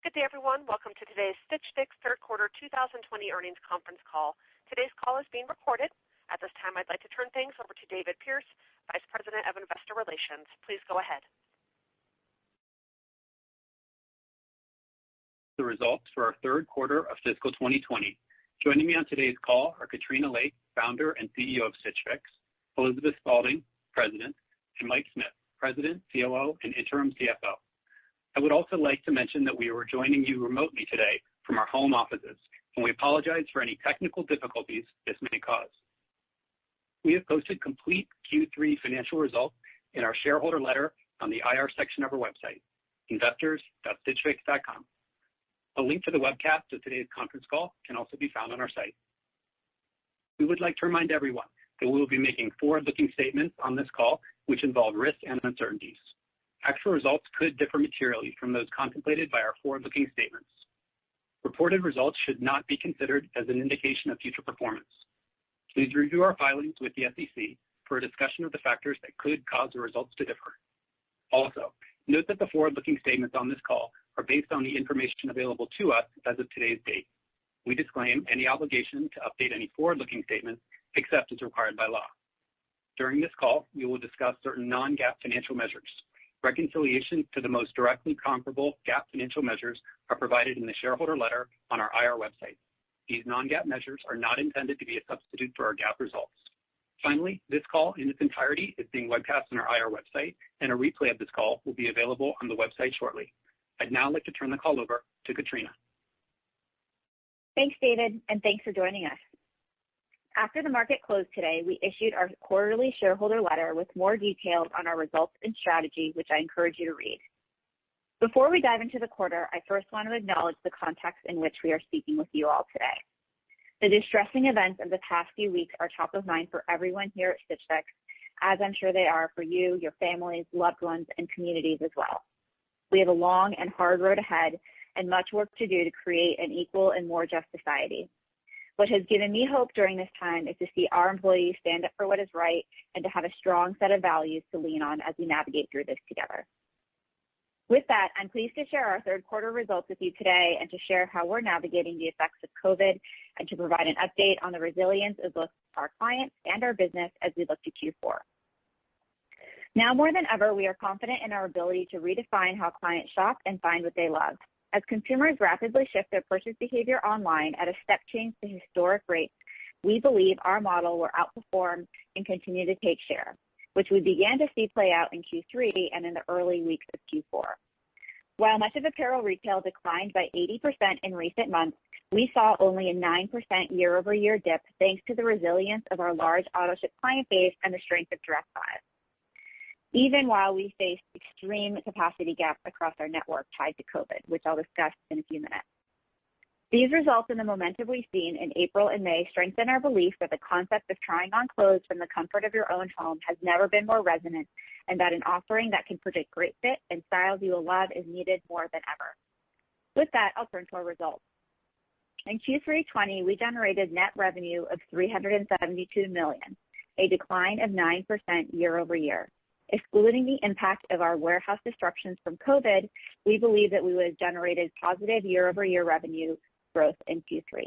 Good day, everyone. Welcome to today's Stitch Fix third quarter 2020 earnings conference call. Today's call is being recorded. At this time, I'd like to turn things over to David Pierce, Vice President of Investor Relations. Please go ahead. The results for our third quarter of fiscal 2020. Joining me on today's call are Katrina Lake, Founder and CEO of Stitch Fix, Elizabeth Spaulding, President, and Mike Smith, President, COO, and Interim CFO. I would also like to mention that we are joining you remotely today from our home offices, and we apologize for any technical difficulties this may cause. We have posted complete Q3 financial results in our shareholder letter on the IR section of our website, investors.stitchfix.com. A link to the webcast of today's conference call can also be found on our site. We would like to remind everyone that we will be making forward-looking statements on this call which involve risks and uncertainties. Actual results could differ materially from those contemplated by our forward-looking statements. Reported results should not be considered as an indication of future performance. Please review our filings with the SEC for a discussion of the factors that could cause the results to differ. Also, note that the forward-looking statements on this call are based on the information available to us as of today's date. We disclaim any obligation to update any forward-looking statements except as required by law. During this call, we will discuss certain non-GAAP financial measures. Reconciliation to the most directly comparable GAAP financial measures are provided in the shareholder letter on our IR website. These non-GAAP measures are not intended to be a substitute for our GAAP results. Finally, this call in its entirety is being webcast on our IR website, and a replay of this call will be available on the website shortly. I'd now like to turn the call over to Katrina. Thanks, David, and thanks for joining us. After the market closed today, we issued our quarterly shareholder letter with more details on our results and strategy, which I encourage you to read. Before we dive into the quarter, I first want to acknowledge the context in which we are speaking with you all today. The distressing events of the past few weeks are top of mind for everyone here at Stitch Fix, as I'm sure they are for you, your families, loved ones, and communities as well. We have a long and hard road ahead and much work to do to create an equal and more just society. What has given me hope during this time is to see our employees stand up for what is right and to have a strong set of values to lean on as we navigate through this together. With that, I'm pleased to share our third quarter results with you today and to share how we're navigating the effects of COVID and to provide an update on the resilience of both our clients and our business as we look to Q4. Now more than ever, we are confident in our ability to redefine how clients shop and find what they love. As consumers rapidly shift their purchase behavior online at a step change to historic rates, we believe our model will outperform and continue to take share, which we began to see play out in Q3 and in the early weeks of Q4. While much of apparel retail declined by 80% in recent months, we saw only a 9% year-over-year dip thanks to the resilience of our large auto-ship client base and the strength of direct buy. Even while we faced extreme capacity gaps across our network tied to COVID, which I'll discuss in a few minutes. These results and the momentum we've seen in April and May strengthen our belief that the concept of trying on clothes from the comfort of your own home has never been more resonant, and that an offering that can predict great fit and styles you will love is needed more than ever. With that, I'll turn to our results. In Q3 20, we generated net revenue of $372 million, a decline of 9% year over year. Excluding the impact of our warehouse disruptions from COVID, we believe that we would have generated positive year-over-year revenue growth in Q3.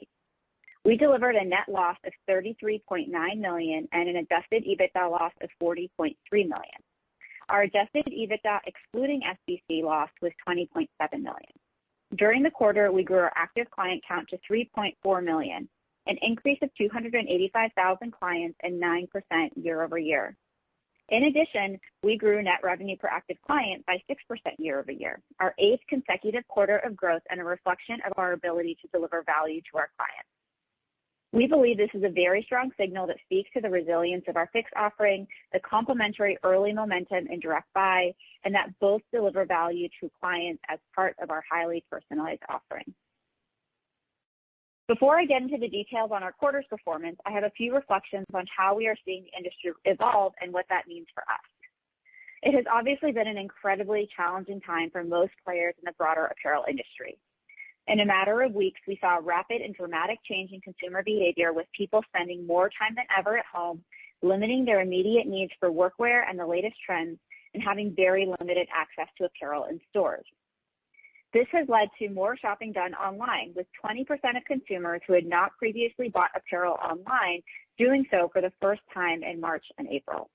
We delivered a net loss of $33.9 million and an adjusted EBITDA loss of $40.3 million. Our adjusted EBITDA excluding SBC loss was $20.7 million. During the quarter, we grew our active client count to 3.4 million, an increase of 285,000 clients and 9% year over year. In addition, we grew net revenue per active client by 6% year over year, our 8th consecutive quarter of growth and a reflection of our ability to deliver value to our clients. We believe this is a very strong signal that speaks to the resilience of our Fix offering, the complementary early momentum in direct buy, and that both deliver value to clients as part of our highly personalized offering. Before I get into the details on our quarter's performance, I have a few reflections on how we are seeing the industry evolve and what that means for us. It has obviously been an incredibly challenging time for most players in the broader apparel industry. In a matter of weeks, we saw a rapid and dramatic change in consumer behavior, with people spending more time than ever at home, limiting their immediate needs for workwear and the latest trends, and having very limited access to apparel in stores. This has led to more shopping done online, with 20% of consumers who had not previously bought apparel online doing so for the first time in March and April.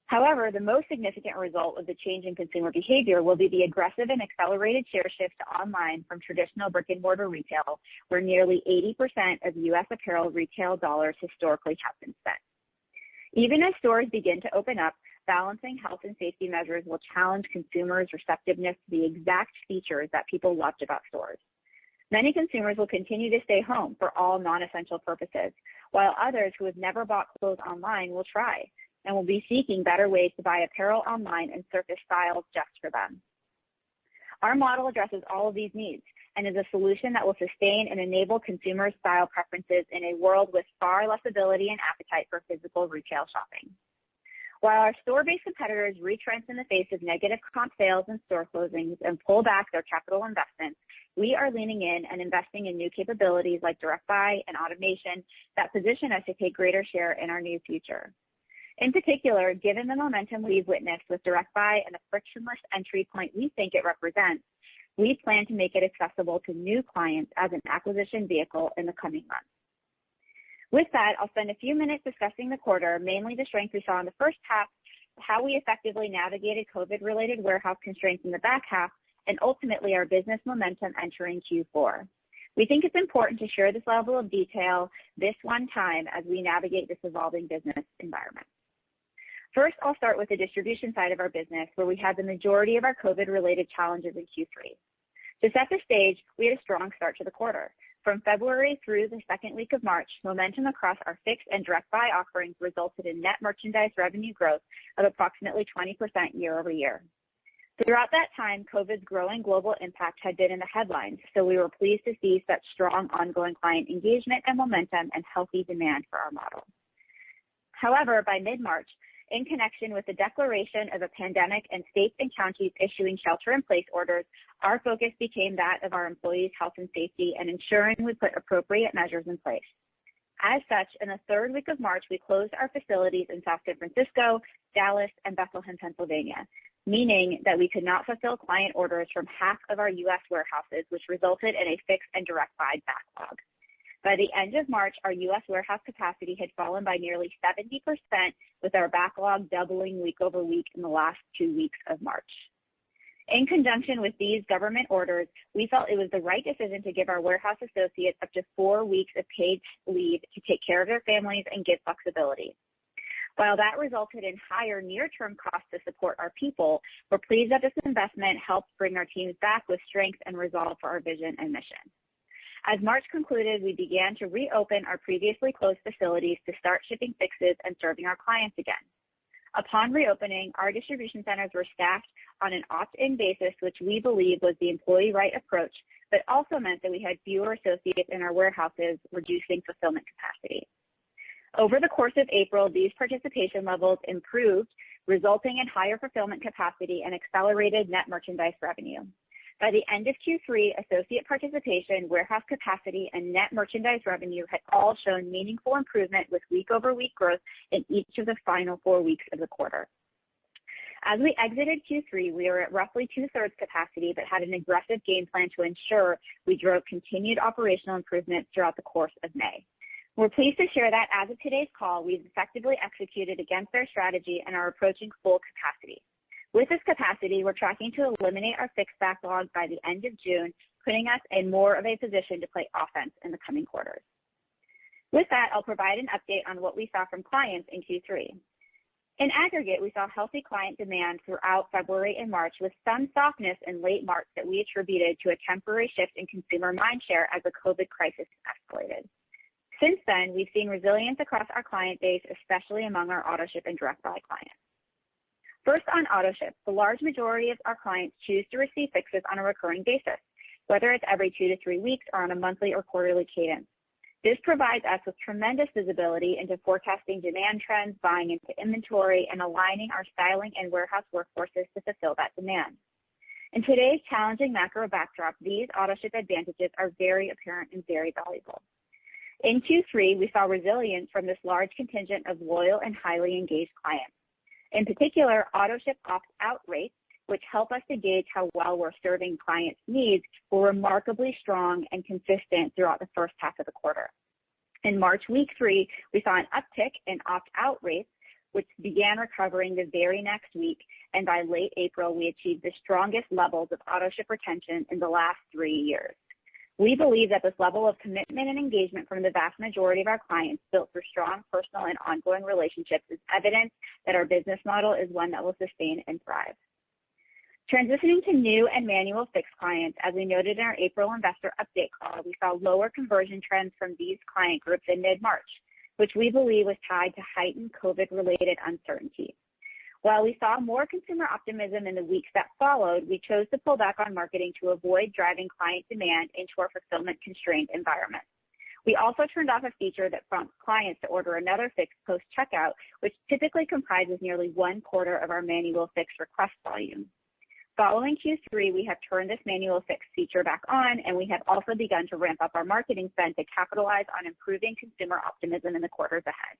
However, the most significant result of the change in consumer behavior will be the aggressive and accelerated share shift to online from traditional brick-and-mortar retail, where nearly 80% of U.S. apparel retail dollars historically have been spent. Even as stores begin to open up, balancing health and safety measures will challenge consumers' receptiveness to the exact features that people loved about stores. Many consumers will continue to stay home for all non-essential purposes, while others who have never bought clothes online will try and will be seeking better ways to buy apparel online and surface styles just for them. Our model addresses all of these needs and is a solution that will sustain and enable consumer style preferences in a world with far less ability and appetite for physical retail shopping. While our store-based competitors retrench in the face of negative comp sales and store closings and pull back their capital investments, we are leaning in and investing in new capabilities like direct buy and automation that position us to take greater share in our new future. In particular, given the momentum we've witnessed with direct buy and the frictionless entry point we think it represents, we plan to make it accessible to new clients as an acquisition vehicle in the coming months. With that, I'll spend a few minutes discussing the quarter, mainly the strength we saw in the first half, how we effectively navigated COVID-related warehouse constraints in the back half, and ultimately our business momentum entering Q4. We think it's important to share this level of detail this one time as we navigate this evolving business environment. First, I'll start with the distribution side of our business, where we had the majority of our COVID-related challenges in Q3. To set the stage, we had a strong start to the quarter. From February through the second week of March, momentum across our fixed and direct buy offerings resulted in net merchandise revenue growth of approximately 20% year over year. Throughout that time, COVID's growing global impact had been in the headlines, so we were pleased to see such strong ongoing client engagement and momentum and healthy demand for our model. However, by mid-March, in connection with the declaration of a pandemic and states and counties issuing shelter-in-place orders, our focus became that of our employees' health and safety and ensuring we put appropriate measures in place. As such, in the third week of March, we closed our facilities in South San Francisco, Dallas, and Bethlehem, Pennsylvania, meaning that we could not fulfill client orders from half of our U.S. warehouses, which resulted in a fixed and direct buy backlog. By the end of March, our U.S. warehouse capacity had fallen by nearly 70%, with our backlog doubling week over week in the last 2 weeks of March. In conjunction with these government orders, we felt it was the right decision to give our warehouse associates up to 4 weeks of paid leave to take care of their families and give flexibility. While that resulted in higher near-term costs to support our people, we're pleased that this investment helped bring our teams back with strength and resolve for our vision and mission. As March concluded, we began to reopen our previously closed facilities to start shipping fixes and serving our clients again. Upon reopening, our distribution centers were staffed on an opt-in basis, which we believe was the employee right approach, but also meant that we had fewer associates in our warehouses, reducing fulfillment capacity. Over the course of April, these participation levels improved, resulting in higher fulfillment capacity and accelerated net merchandise revenue. By the end of Q3, associate participation, warehouse capacity, and net merchandise revenue had all shown meaningful improvement with week-over-week growth in each of the final 4 weeks of the quarter. As we exited Q3, we were at roughly 2/3 capacity, but had an aggressive game plan to ensure we drove continued operational improvements throughout the course of May. We're pleased to share that as of today's call, we've effectively executed against our strategy and are approaching full capacity. With this capacity, we're tracking to eliminate our fixed backlog by the end of June, putting us in more of a position to play offense in the coming quarters. With that, I'll provide an update on what we saw from clients in Q3. In aggregate, we saw healthy client demand throughout February and March, with some softness in late March that we attributed to a temporary shift in consumer mindshare as the COVID crisis escalated. Since then, we've seen resilience across our client base, especially among our AutoShip and direct buy clients. First, on AutoShip, the large majority of our clients choose to receive fixes on a recurring basis, whether it's every 2 to 3 weeks or on a monthly or quarterly cadence. This provides us with tremendous visibility into forecasting demand trends, buying into inventory, and aligning our styling and warehouse workforces to fulfill that demand. In today's challenging macro backdrop, these AutoShip advantages are very apparent and very valuable. In Q3, we saw resilience from this large contingent of loyal and highly engaged clients. In particular, AutoShip opt-out rates, which help us to gauge how well we're serving clients' needs, were remarkably strong and consistent throughout the first half of the quarter. In March week 3, we saw an uptick in opt-out rates, which began recovering the very next week, and by late April, we achieved the strongest levels of auto-ship retention in the last 3 years. We believe that this level of commitment and engagement from the vast majority of our clients built through strong personal and ongoing relationships is evidence that our business model is one that will sustain and thrive. Transitioning to new and manual fix clients, as we noted in our April investor update call, we saw lower conversion trends from these client groups in mid-March, which we believe was tied to heightened COVID-related uncertainty. While we saw more consumer optimism in the weeks that followed, we chose to pull back on marketing to avoid driving client demand into our fulfillment-constrained environment. We also turned off a feature that prompts clients to order another fix post-checkout, which typically comprises nearly 1/4 of our manual fix request volume. Following Q3, we have turned this manual fix feature back on, and we have also begun to ramp up our marketing spend to capitalize on improving consumer optimism in the quarters ahead.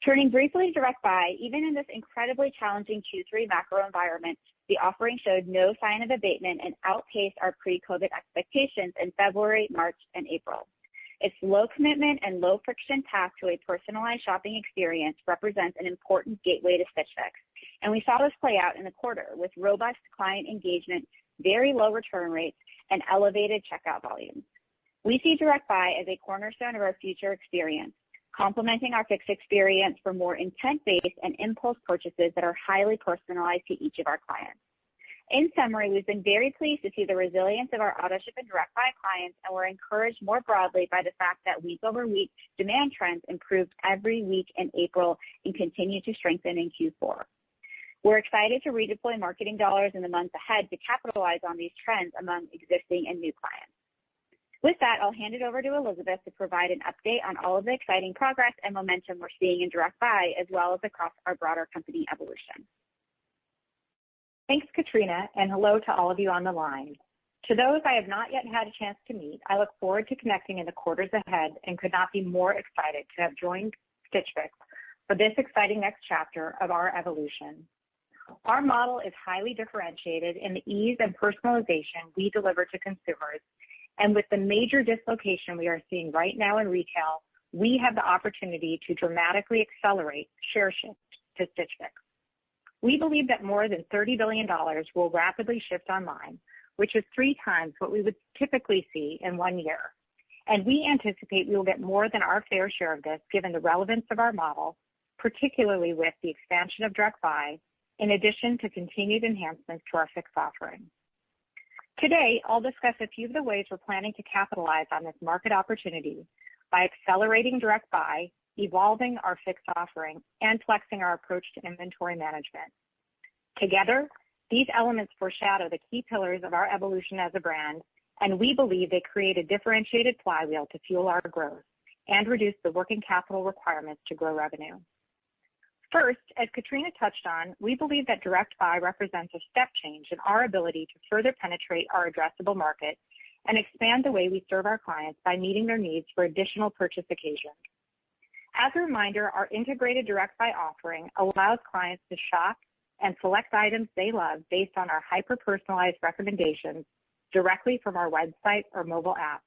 Turning briefly to Direct Buy, even in this incredibly challenging Q3 macro environment, the offering showed no sign of abatement and outpaced our pre-COVID expectations in February, March, and April. Its low commitment and low friction path to a personalized shopping experience represents an important gateway to Stitch Fix, and we saw this play out in the quarter with robust client engagement, very low return rates, and elevated checkout volumes. We see Direct Buy as a cornerstone of our future experience, complementing our Fix experience for more intent-based and impulse purchases that are highly personalized to each of our clients. In summary, we've been very pleased to see the resilience of our AutoShip and Direct Buy clients, and we're encouraged more broadly by the fact that week-over-week demand trends improved every week in April and continue to strengthen in Q4. We're excited to redeploy marketing dollars in the months ahead to capitalize on these trends among existing and new clients. With that, I'll hand it over to Elizabeth to provide an update on all of the exciting progress and momentum we're seeing in Direct Buy, as well as across our broader company evolution. Thanks, Katrina, and hello to all of you on the line. To those I have not yet had a chance to meet, I look forward to connecting in the quarters ahead and could not be more excited to have joined Stitch Fix for this exciting next chapter of our evolution. Our model is highly differentiated in the ease and personalization we deliver to consumers, and with the major dislocation we are seeing right now in retail, we have the opportunity to dramatically accelerate share shift to Stitch Fix. We believe that more than $30 billion will rapidly shift online, which is 3 times what we would typically see in 1 year. And we anticipate we will get more than our fair share of this given the relevance of our model, particularly with the expansion of Direct Buy, in addition to continued enhancements to our Fix offering. Today, I'll discuss a few of the ways we're planning to capitalize on this market opportunity by accelerating Direct Buy, evolving our Fix offering, and flexing our approach to inventory management. Together, these elements foreshadow the key pillars of our evolution as a brand, and we believe they create a differentiated flywheel to fuel our growth and reduce the working capital requirements to grow revenue. First, as Katrina touched on, we believe that Direct Buy represents a step change in our ability to further penetrate our addressable market and expand the way we serve our clients by meeting their needs for additional purchase occasions. As a reminder, our integrated Direct Buy offering allows clients to shop and select items they love based on our hyper-personalized recommendations directly from our website or mobile app.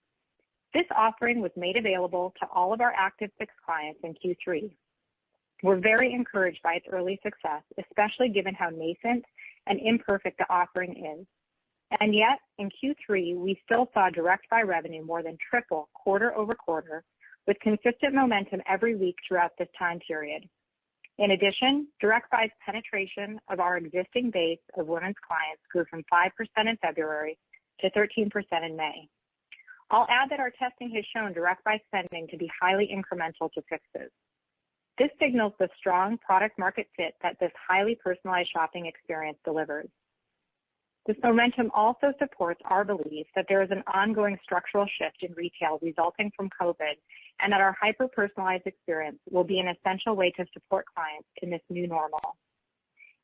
This offering was made available to all of our active Fix clients in Q3. We're very encouraged by its early success, especially given how nascent and imperfect the offering is. And yet, in Q3, we still saw Direct Buy revenue more than triple quarter over quarter, with consistent momentum every week throughout this time period. In addition, Direct Buy's penetration of our existing base of women's clients grew from 5% in February to 13% in May. I'll add that our testing has shown Direct Buy spending to be highly incremental to Fixes. This signals the strong product market fit that this highly personalized shopping experience delivers. This momentum also supports our belief that there is an ongoing structural shift in retail resulting from COVID, and that our hyper-personalized experience will be an essential way to support clients in this new normal.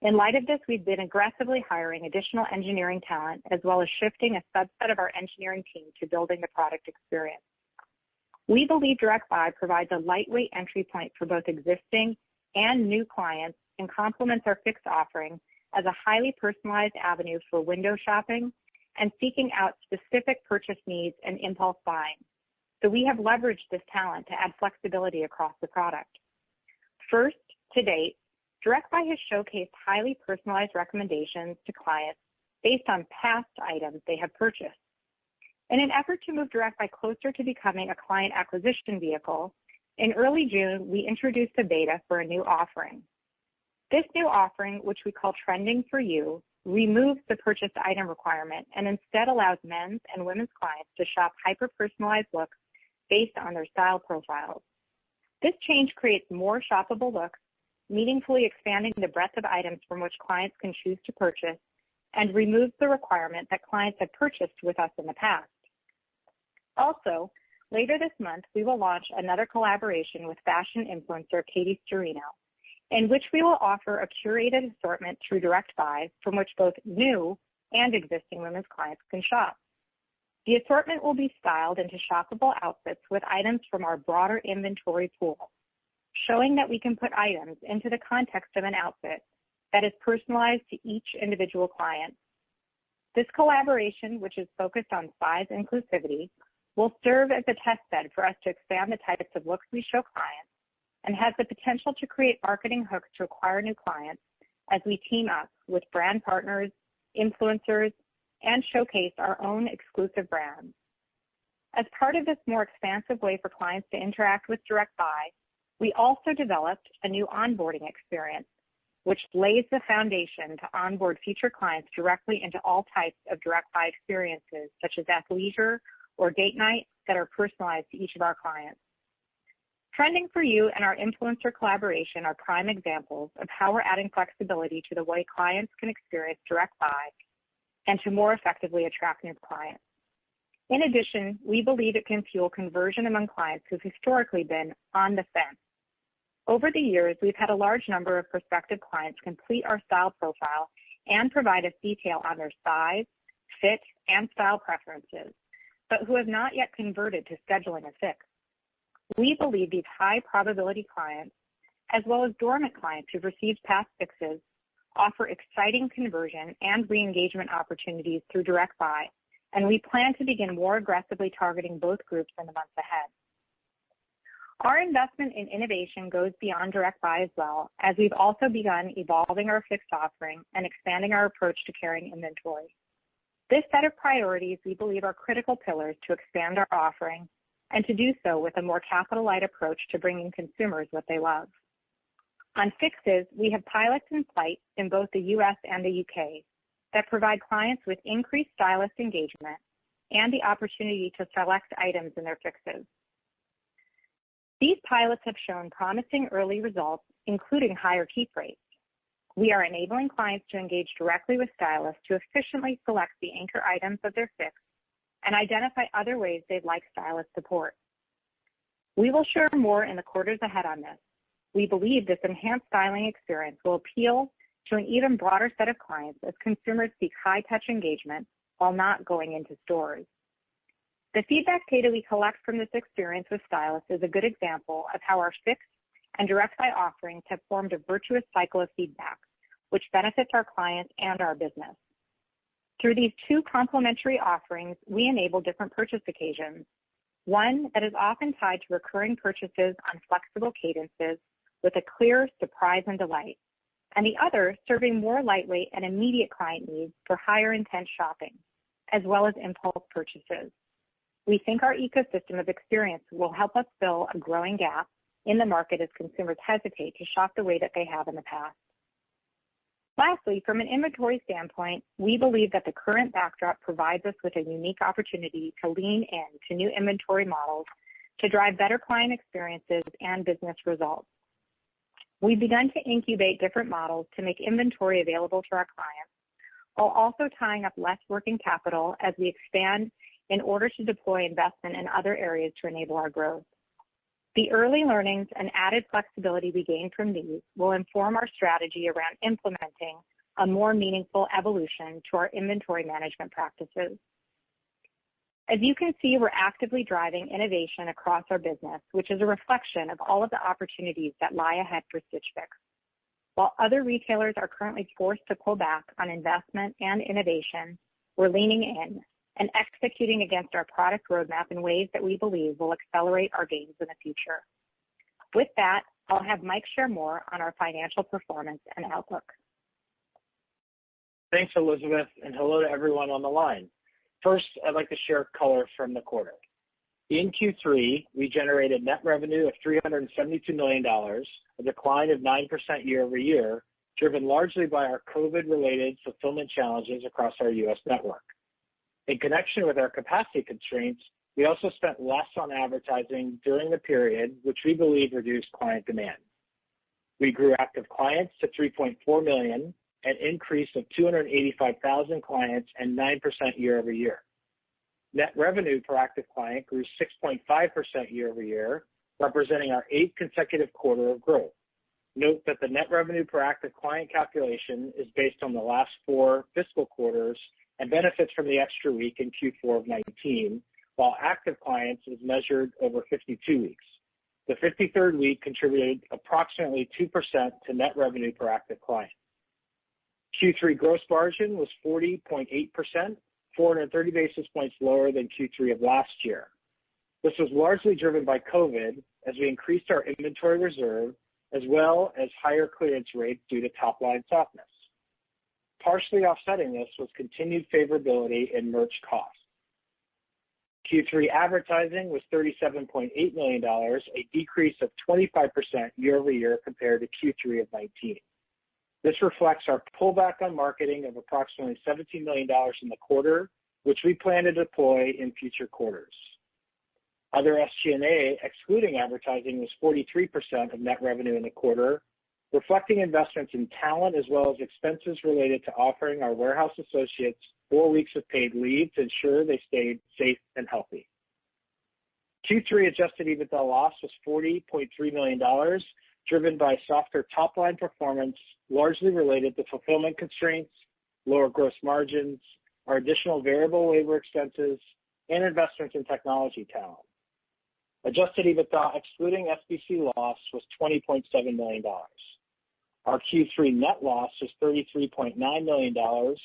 In light of this, we've been aggressively hiring additional engineering talent, as well as shifting a subset of our engineering team to building the product experience. We believe Direct Buy provides a lightweight entry point for both existing and new clients and complements our Fix offering as a highly personalized avenue for window shopping and seeking out specific purchase needs and impulse buying. So we have leveraged this talent to add flexibility across the product. First, to date, DirectBuy has showcased highly personalized recommendations to clients based on past items they have purchased. In an effort to move DirectBuy closer to becoming a client acquisition vehicle, in early June, we introduced a beta for a new offering. This new offering, which we call Trending for You, removes the purchased item requirement and instead allows men's and women's clients to shop hyper-personalized looks based on their style profiles. This change creates more shoppable looks, meaningfully expanding the breadth of items from which clients can choose to purchase, and removes the requirement that clients have purchased with us in the past. Also, later this month, we will launch another collaboration with fashion influencer Katie Sturino, in which we will offer a curated assortment through DirectBuy from which both new and existing women's clients can shop. The assortment will be styled into shoppable outfits with items from our broader inventory pool, showing that we can put items into the context of an outfit that is personalized to each individual client. This collaboration, which is focused on size inclusivity, will serve as a test bed for us to expand the types of looks we show clients and has the potential to create marketing hooks to acquire new clients as we team up with brand partners, influencers, and showcase our own exclusive brands. As part of this more expansive way for clients to interact with DirectBuy, we also developed a new onboarding experience, which lays the foundation to onboard future clients directly into all types of DirectBuy experiences, such as athleisure or date night, that are personalized to each of our clients. Trending for You and our influencer collaboration are prime examples of how we're adding flexibility to the way clients can experience DirectBuy and to more effectively attract new clients. In addition, we believe it can fuel conversion among clients who've historically been on the fence. Over the years, we've had a large number of prospective clients complete our style profile and provide us detail on their size, fit, and style preferences, but who have not yet converted to scheduling a fix. We believe these high probability clients, as well as dormant clients who've received past fixes, offer exciting conversion and re-engagement opportunities through DirectBuy, and we plan to begin more aggressively targeting both groups in the months ahead. Our investment in innovation goes beyond DirectBuy as well, as we've also begun evolving our fixed offering and expanding our approach to carrying inventory. This set of priorities we believe are critical pillars to expand our offering and to do so with a more capital-light approach to bringing consumers what they love. On fixes, we have pilots in flight in both the US and the UK that provide clients with increased stylist engagement and the opportunity to select items in their fixes. These pilots have shown promising early results, including higher keep rates. We are enabling clients to engage directly with stylists to efficiently select the anchor items of their fix and identify other ways they'd like stylist support. We will share more in the quarters ahead on this. We believe this enhanced styling experience will appeal to an even broader set of clients as consumers seek high-touch engagement while not going into stores. The feedback data we collect from this experience with stylists is a good example of how our Fix and DirectBuy offerings have formed a virtuous cycle of feedback, which benefits our clients and our business. Through these two complementary offerings, we enable different purchase occasions, one that is often tied to recurring purchases on flexible cadences with a clear surprise and delight, and the other serving more lightweight and immediate client needs for higher intent shopping, as well as impulse purchases. We think our ecosystem of experience will help us fill a growing gap in the market as consumers hesitate to shop the way that they have in the past. Lastly, from an inventory standpoint, we believe that the current backdrop provides us with a unique opportunity to lean into new inventory models to drive better client experiences and business results. We've begun to incubate different models to make inventory available to our clients, while also tying up less working capital as we expand in order to deploy investment in other areas to enable our growth. The early learnings and added flexibility we gain from these will inform our strategy around implementing a more meaningful evolution to our inventory management practices. As you can see, we're actively driving innovation across our business, which is a reflection of all of the opportunities that lie ahead for Stitch Fix. While other retailers are currently forced to pull back on investment and innovation, we're leaning in and executing against our product roadmap in ways that we believe will accelerate our gains in the future. With that, I'll have Mike share more on our financial performance and outlook. Thanks, Elizabeth, and hello to everyone on the line. First, I'd like to share color from the quarter. In Q3, we generated net revenue of $372 million, a decline of 9% year over year, driven largely by our COVID-related fulfillment challenges across our U.S. network. In connection with our capacity constraints, we also spent less on advertising during the period, which we believe reduced client demand. We grew active clients to 3.4 million, an increase of 285,000 clients and 9% year over year. Net revenue per active client grew 6.5% year over year, representing our 8th consecutive quarter of growth. Note that the net revenue per active client calculation is based on the last 4 fiscal quarters and benefits from the extra week in Q4 of 19, while active clients is measured over 52 weeks. The 53rd week contributed approximately 2% to net revenue per active client. Q3 gross margin was 40.8%, 430 basis points lower than Q3 of last year. This was largely driven by COVID as we increased our inventory reserve as well as higher clearance rates due to top-line softness. Partially offsetting this was continued favorability in merch costs. Q3 advertising was $37.8 million, a decrease of 25% year over year compared to Q3 of 19. This reflects our pullback on marketing of approximately $17 million in the quarter, which we plan to deploy in future quarters. Other SG&A, excluding advertising, was 43% of net revenue in the quarter, reflecting investments in talent as well as expenses related to offering our warehouse associates 4 weeks of paid leave to ensure they stayed safe and healthy. Q3 adjusted EBITDA loss was $40.3 million, driven by softer top-line performance, largely related to fulfillment constraints, lower gross margins, our additional variable labor expenses, and investments in technology talent. Adjusted EBITDA excluding SBC loss was $20.7 million. Our Q3 net loss was $33.9 million,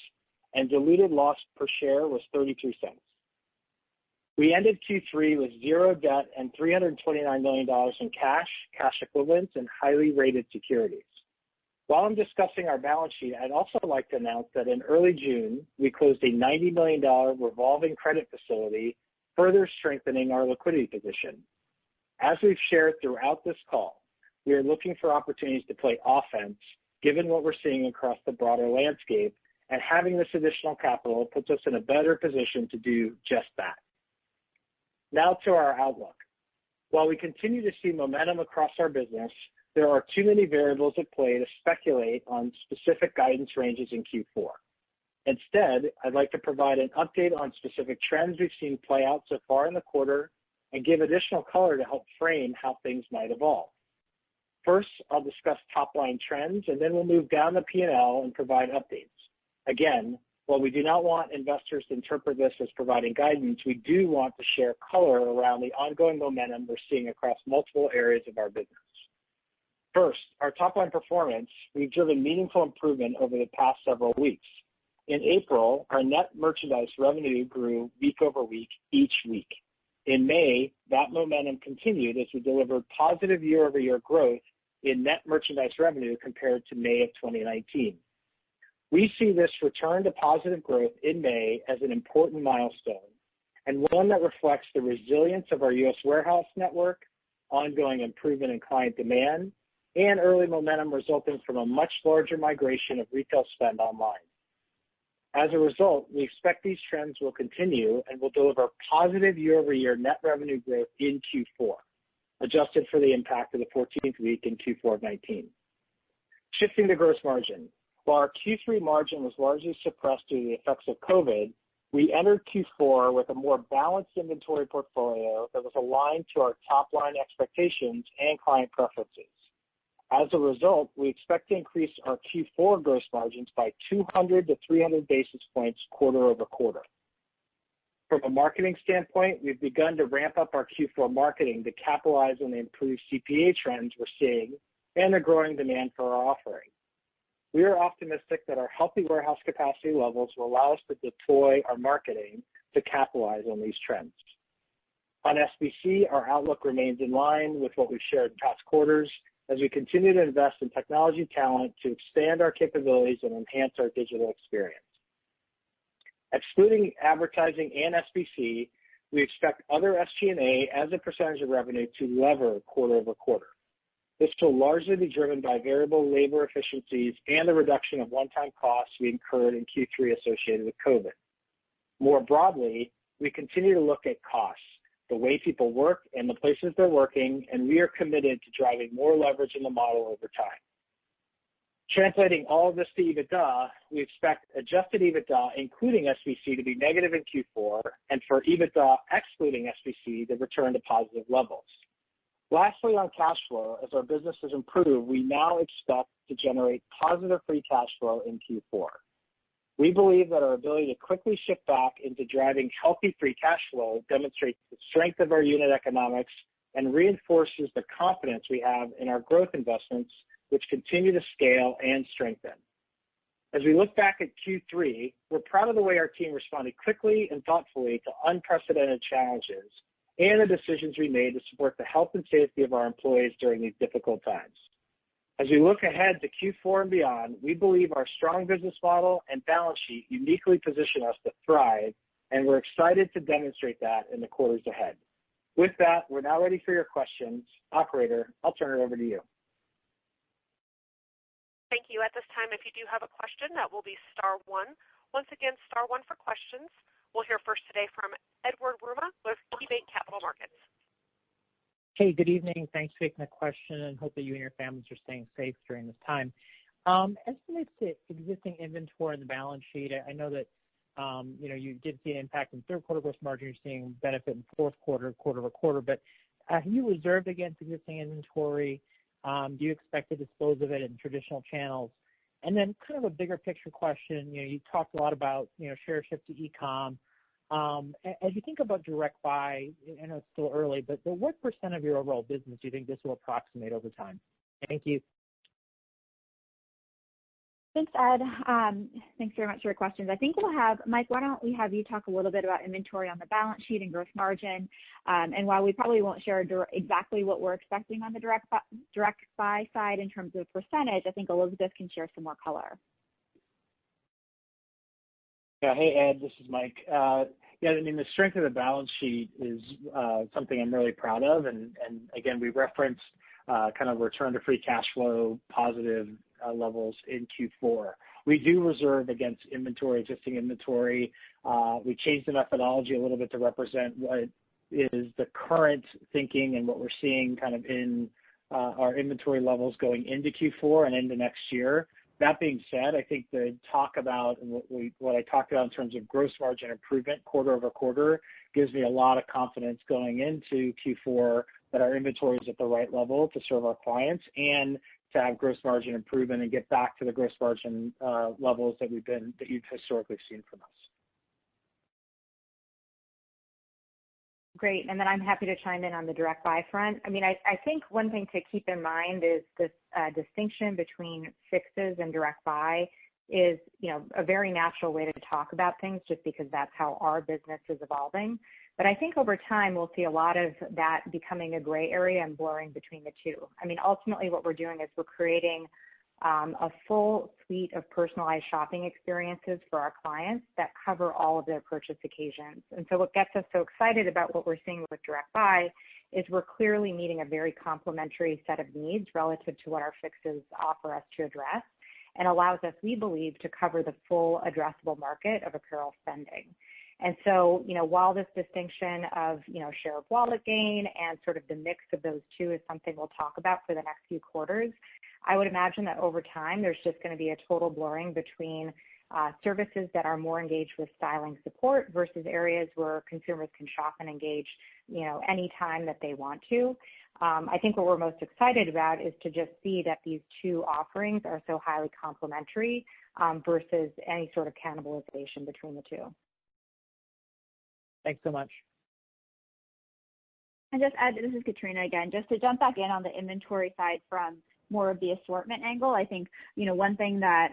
and diluted loss per share was 33 cents. We ended Q3 with 0 debt and $329 million in cash equivalents, and highly rated securities. While I'm discussing our balance sheet, I'd also like to announce that in early June, we closed a $90 million revolving credit facility, further strengthening our liquidity position. As we've shared throughout this call, we are looking for opportunities to play offense, given what we're seeing across the broader landscape, and having this additional capital puts us in a better position to do just that. Now to our outlook. While we continue to see momentum across our business, there are too many variables at play to speculate on specific guidance ranges in Q4. Instead, I'd like to provide an update on specific trends we've seen play out so far in the quarter and give additional color to help frame how things might evolve. First, I'll discuss top-line trends, and then we'll move down the P&L and provide updates. Again, while we do not want investors to interpret this as providing guidance, we do want to share color around the ongoing momentum we're seeing across multiple areas of our business. First, our top-line performance, we've driven meaningful improvement over the past several weeks. In April, our net merchandise revenue grew week over week each week. In May, that momentum continued as we delivered positive year-over-year growth in net merchandise revenue compared to May of 2019. We see this return to positive growth in May as an important milestone and one that reflects the resilience of our U.S. warehouse network, ongoing improvement in client demand, and early momentum resulting from a much larger migration of retail spend online. As a result, we expect these trends will continue and will deliver positive year-over-year net revenue growth in Q4, adjusted for the impact of the 14th week in Q4 of 19. Shifting to gross margin. While our Q3 margin was largely suppressed due to the effects of COVID, we entered Q4 with a more balanced inventory portfolio that was aligned to our top-line expectations and client preferences. As a result, we expect to increase our Q4 gross margins by 200 to 300 basis points quarter over quarter. From a marketing standpoint, we've begun to ramp up our Q4 marketing to capitalize on the improved CPA trends we're seeing and the growing demand for our offering. we are optimistic that our healthy warehouse capacity levels will allow us to deploy our marketing to capitalize on these trends. On SBC, our outlook remains in line with what we've shared in past quarters as we continue to invest in technology talent to expand our capabilities and enhance our digital experience. Excluding advertising and SBC, we expect other SG&A as a percentage of revenue to lever quarter over quarter. This will largely be driven by variable labor efficiencies and the reduction of one-time costs we incurred in Q3 associated with COVID. More broadly, we continue to look at costs, the way people work and the places they're working, and we are committed to driving more leverage in the model over time. Translating all of this to EBITDA, we expect adjusted EBITDA, including SBC, to be negative in Q4, and for EBITDA excluding SBC to return to positive levels. Lastly, on cash flow, as our business has improved, we now expect to generate positive free cash flow in Q4. We believe that our ability to quickly shift back into driving healthy free cash flow demonstrates the strength of our unit economics and reinforces the confidence we have in our growth investments, which continue to scale and strengthen. As we look back at Q3, we're proud of the way our team responded quickly and thoughtfully to unprecedented challenges and the decisions we made to support the health and safety of our employees during these difficult times. As we look ahead to Q4 and beyond, we believe our strong business model and balance sheet uniquely position us to thrive, and we're excited to demonstrate that in the quarters ahead. With that, we're now ready for your questions. Operator, I'll turn it over to you. Thank you. At this time, if you do have a question, that will be star one. Once again, star one for questions. We'll hear first today from Edward Yruma with KeyBanc Capital Markets. Hey, good evening. Thanks for taking the question, and hope that you and your families are staying safe during this time. As it relates to existing inventory in the balance sheet, I know that you did see an impact in third quarter gross margin. You're seeing benefit in fourth quarter, quarter over quarter. But have you reserved against existing inventory? Do you expect to dispose of it in traditional channels? And then kind of a bigger picture question, you talked a lot about, share shift to e-com. As you think about direct buy, I know it's still early, but what % of your overall business do you think this will approximate over time? Thank you. Thanks, Ed. Thanks very much for your questions. I think we'll have, Mike, why don't we have you talk a little bit about inventory on the balance sheet and gross margin. And while we probably won't share exactly what we're expecting on the direct buy side in terms of percentage, I think Elizabeth can share some more color. Yeah, hey, Ed, this is Mike. The strength of the balance sheet is something I'm really proud of. And again, we referenced kind of return to free cash flow positive levels in Q4. We do reserve against existing inventory. We changed the methodology a little bit to represent what is the current thinking and what we're seeing kind of in our inventory levels going into Q4 and into next year. That being said, I think the talk about and what I talked about in terms of gross margin improvement quarter over quarter gives me a lot of confidence going into Q4 that our inventory is at the right level to serve our clients and to have gross margin improvement and get back to the gross margin levels that you've historically seen from us. Great. And then I'm happy to chime in on the direct buy front. I think one thing to keep in mind is this distinction between fixes and direct buy is, a very natural way to talk about things just because that's how our business is evolving. But I think over time, we'll see a lot of that becoming a gray area and blurring between the two. Ultimately, what we're doing is we're creating a full suite of personalized shopping experiences for our clients that cover all of their purchase occasions. And so what gets us so excited about what we're seeing with direct buy is we're clearly meeting a very complementary set of needs relative to what our fixes offer us to address and allows us, we believe, to cover the full addressable market of apparel spending. And so, while this distinction of, share of wallet gain and sort of the mix of those two is something we'll talk about for the next few quarters, I would imagine that over time, there's just going to be a total blurring between services that are more engaged with styling support versus areas where consumers can shop and engage, anytime that they want to. I think what we're most excited about is to just see that these two offerings are so highly complementary versus any sort of cannibalization between the two. Thanks so much. And just add, this is Katrina again, just to jump back in on the inventory side from more of the assortment angle. I think, one thing that,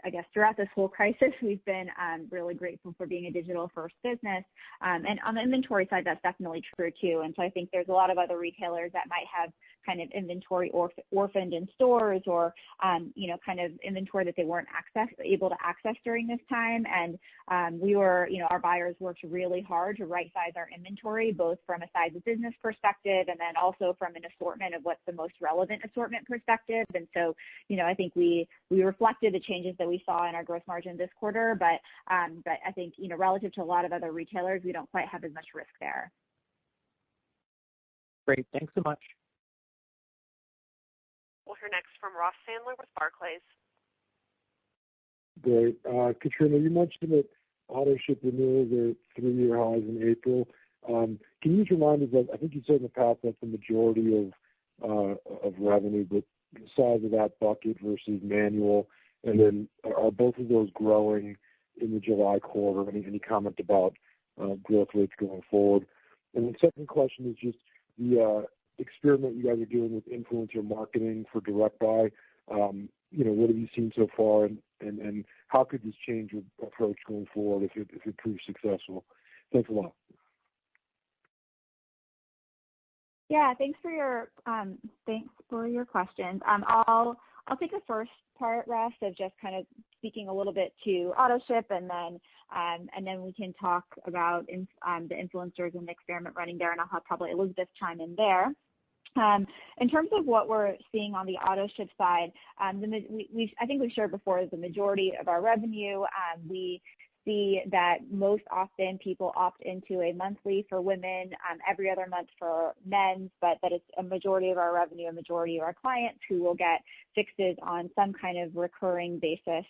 I guess throughout this whole crisis, we've been really grateful for being a digital first business. And on the inventory side, that's definitely true too. And so I think there's a lot of other retailers that might have kind of inventory orphaned in stores or, kind of inventory that they weren't able to access during this time. And our buyers worked really hard to right size our inventory, both from a size of business perspective and then also from an assortment of what's the most relevant assortment perspective. And so, I think we reflected the changes that we saw in our gross margin this quarter, but I think, relative to a lot of other retailers, we don't quite have as much risk there. Great. Thanks so much. We'll hear next from Ross Sandler with Barclays. Great. Katrina, you mentioned that auto ship renewals are at 3-year highs in April. Can you just remind us that I think you said in the past that's the majority of revenue, but the size of that bucket versus manual, and then are both of those growing in the July quarter? Any comment about growth rates going forward? And the second question is just the experiment you guys are doing with influencer marketing for direct buy. What have you seen so far, and how could this change your approach going forward if it proves successful? Thanks a lot. Yeah, thanks for your questions. I'll take the first part, Russ, of just kind of speaking a little bit to AutoShip, and then we can talk about the influencers and the experiment running there, and I'll have probably Elizabeth chime in there. In terms of what we're seeing on the AutoShip side, I think we've shared before the majority of our revenue. We see that most often people opt into a monthly for women, every other month for men, but that it's a majority of our revenue, a majority of our clients who will get fixes on some kind of recurring basis.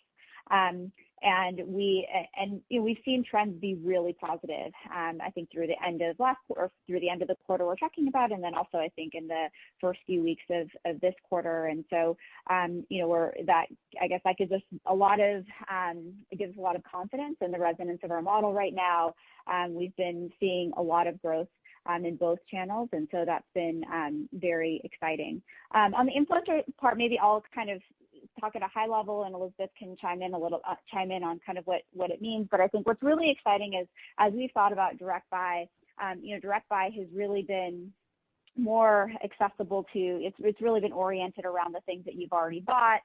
And we've seen trends be really positive. I think through the end of the quarter we're talking about, and then also I think in the first few weeks of this quarter. And so, that gives us a lot of confidence in the resonance of our model right now. We've been seeing a lot of growth in both channels, and so that's been very exciting. On the influencer part, maybe I'll kind of talk at a high level, and Elizabeth can chime in on kind of what it means. But I think what's really exciting is, as we've thought about direct buy, direct buy has really been more accessible to, it's really been oriented around the things that you've already bought.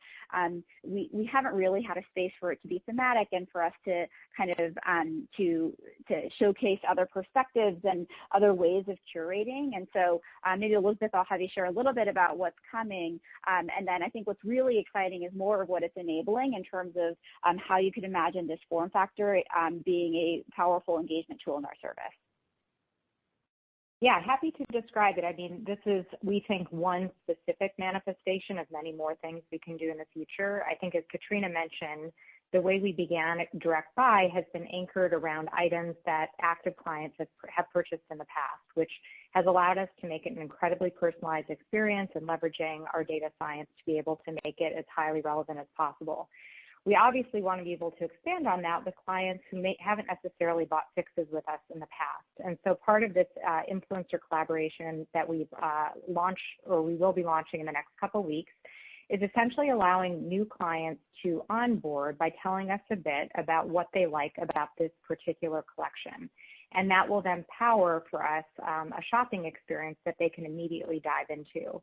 We haven't really had a space for it to be thematic and for us to kind of to showcase other perspectives and other ways of curating. And so maybe Elizabeth, I'll have you share a little bit about what's coming. And then I think what's really exciting is more of what it's enabling in terms of how you could imagine this form factor being a powerful engagement tool in our service. Yeah, happy to describe it. I mean, this is, we think, one specific manifestation of many more things we can do in the future. I think, as Katrina mentioned, the way we began direct buy has been anchored around items that active clients have purchased in the past, which has allowed us to make it an incredibly personalized experience and leveraging our data science to be able to make it as highly relevant as possible. We obviously want to be able to expand on that with clients who haven't necessarily bought fixes with us in the past. And so part of this influencer collaboration that we've launched, or we will be launching in the next couple of weeks, is essentially allowing new clients to onboard by telling us a bit about what they like about this particular collection. And that will then power for us a shopping experience that they can immediately dive into.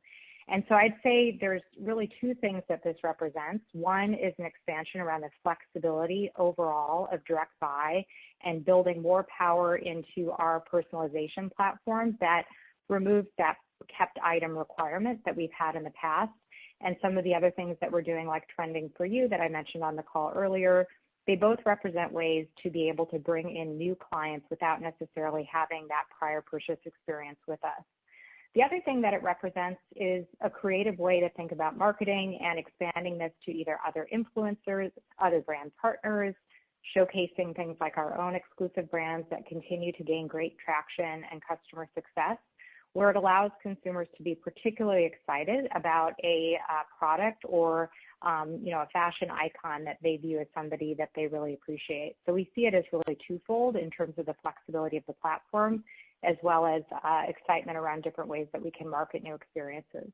And so I'd say there's really two things that this represents. One is an expansion around the flexibility overall of direct buy and building more power into our personalization platform that removes that kept item requirement that we've had in the past. And some of the other things that we're doing, like Trending for You that I mentioned on the call earlier, they both represent ways to be able to bring in new clients without necessarily having that prior purchase experience with us. The other thing that it represents is a creative way to think about marketing and expanding this to either other influencers, other brand partners, showcasing things like our own exclusive brands that continue to gain great traction and customer success, where it allows consumers to be particularly excited about a product or a fashion icon that they view as somebody that they really appreciate. So we see it as really twofold in terms of the flexibility of the platform, as well as excitement around different ways that we can market new experiences.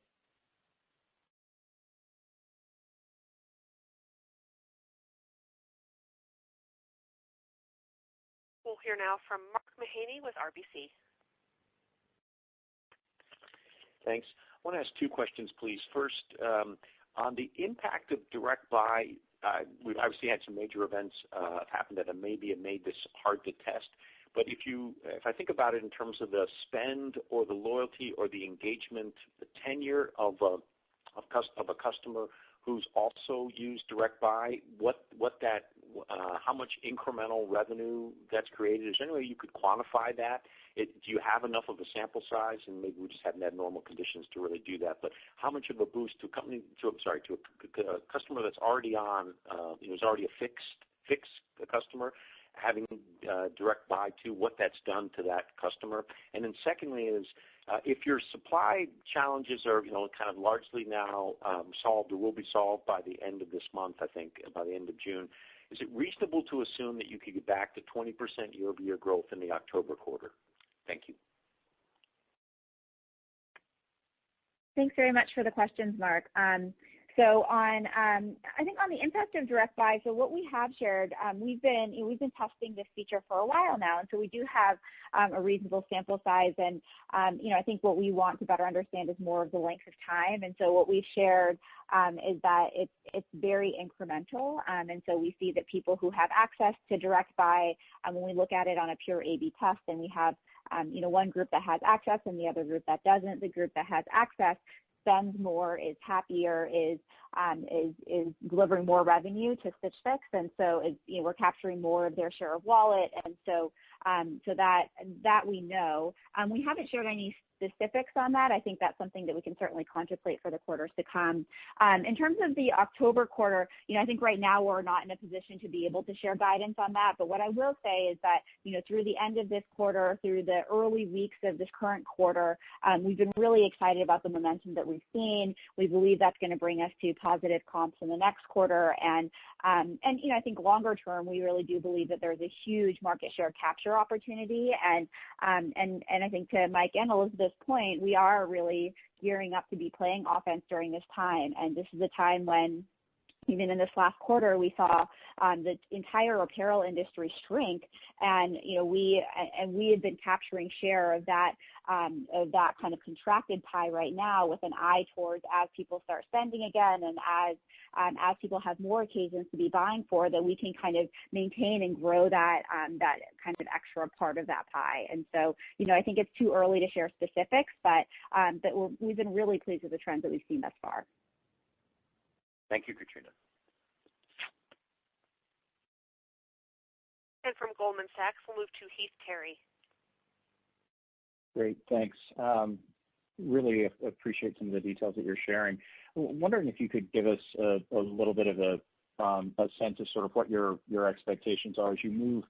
hear now from Mark Mahaney with RBC. Thanks. I want to ask two questions, please. First, on the impact of direct buy, we've obviously had some major events happen that maybe have made this hard to test. But if I think about it in terms of the spend or the loyalty or the engagement, the tenure of a customer who's also used direct buy, how much incremental revenue that's created? Is there any way you could quantify that? Do you have enough of a sample size, and maybe we just haven't had normal conditions to really do that? But how much of a boost to a customer that's already on, is already a FIX customer, having direct buy to what that's done to that customer? And then secondly is, if your supply challenges are kind of largely now solved or will be solved by the end of this month, I think by the end of June, is it reasonable to assume that you could get back to 20% year-over-year growth in the October quarter? Thank you. Thanks very much for the questions, Mark. So I think on the impact of direct buy, so what we have shared, we've been testing this feature for a while now, and so we do have a reasonable sample size, and I think what we want to better understand is more of the length of time, and so what we've shared is that it's very incremental, and so we see that people who have access to direct buy, when we look at it on a pure A/B test, and we have one group that has access and the other group that doesn't. The group that has access spends more, is happier, is delivering more revenue to Stitch Fix, and so we're capturing more of their share of wallet, and so that we know. We haven't shared any specifics on that. I think that's something that we can certainly contemplate for the quarters to come. In terms of the October quarter, I think right now we're not in a position to be able to share guidance on that. But what I will say is that, through the end of this quarter, through the early weeks of this current quarter, we've been really excited about the momentum that we've seen. We believe that's going to bring us to positive comps in the next quarter. And I think longer term, we really do believe that there's a huge market share capture opportunity. And I think to Mike and Elizabeth's point, we are really gearing up to be playing offense during this time. And this is a time when, even in this last quarter, we saw the entire apparel industry shrink, and we had been capturing share of that kind of contracted pie right now, with an eye towards, as people start spending again, and as people have more occasions to be buying for, that we can kind of maintain and grow that kind of extra part of that pie. And so, I think it's too early to share specifics, but we've been really pleased with the trends that we've seen thus far. Thank you, Katrina. And from Goldman Sachs, we'll move to Heath Terry. Great, thanks. Really appreciate some of the details that you're sharing. I'm wondering if you could give us a little bit of a sense of sort of what your expectations are as you move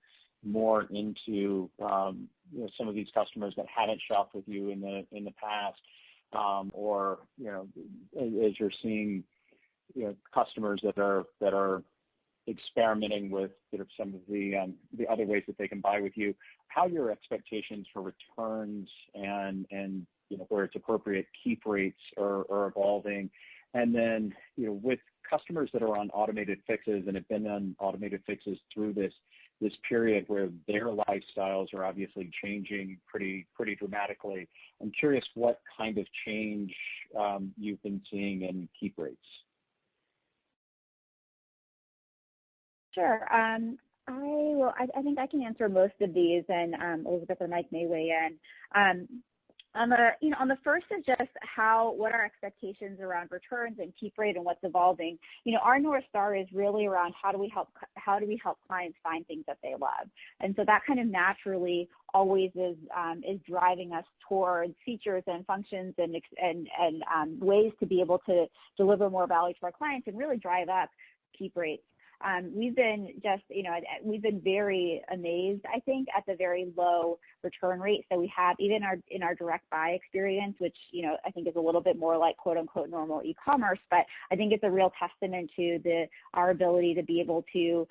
more into some of these customers that haven't shopped with you in the past, or as you're seeing customers that are experimenting with some of the other ways that they can buy with you, how your expectations for returns and where it's appropriate, keep rates are evolving. And then with customers that are on automated fixes and have been on automated fixes through this period where their lifestyles are obviously changing pretty dramatically, I'm curious what kind of change you've been seeing in keep rates. Sure. I think I can answer most of these, and Elizabeth or Mike may weigh in. On the first is just what our expectations around returns and keep rate and what's evolving. Our North Star is really around how do we help clients find things that they love, and so that kind of naturally always is driving us towards features and functions and ways to be able to deliver more value to our clients and really drive up keep rates. We've been very amazed, I think, at the very low return rates that we have, even in our direct buy experience, which I think is a little bit more like quote unquote normal e-commerce. But I think it's a real testament to our ability to be able to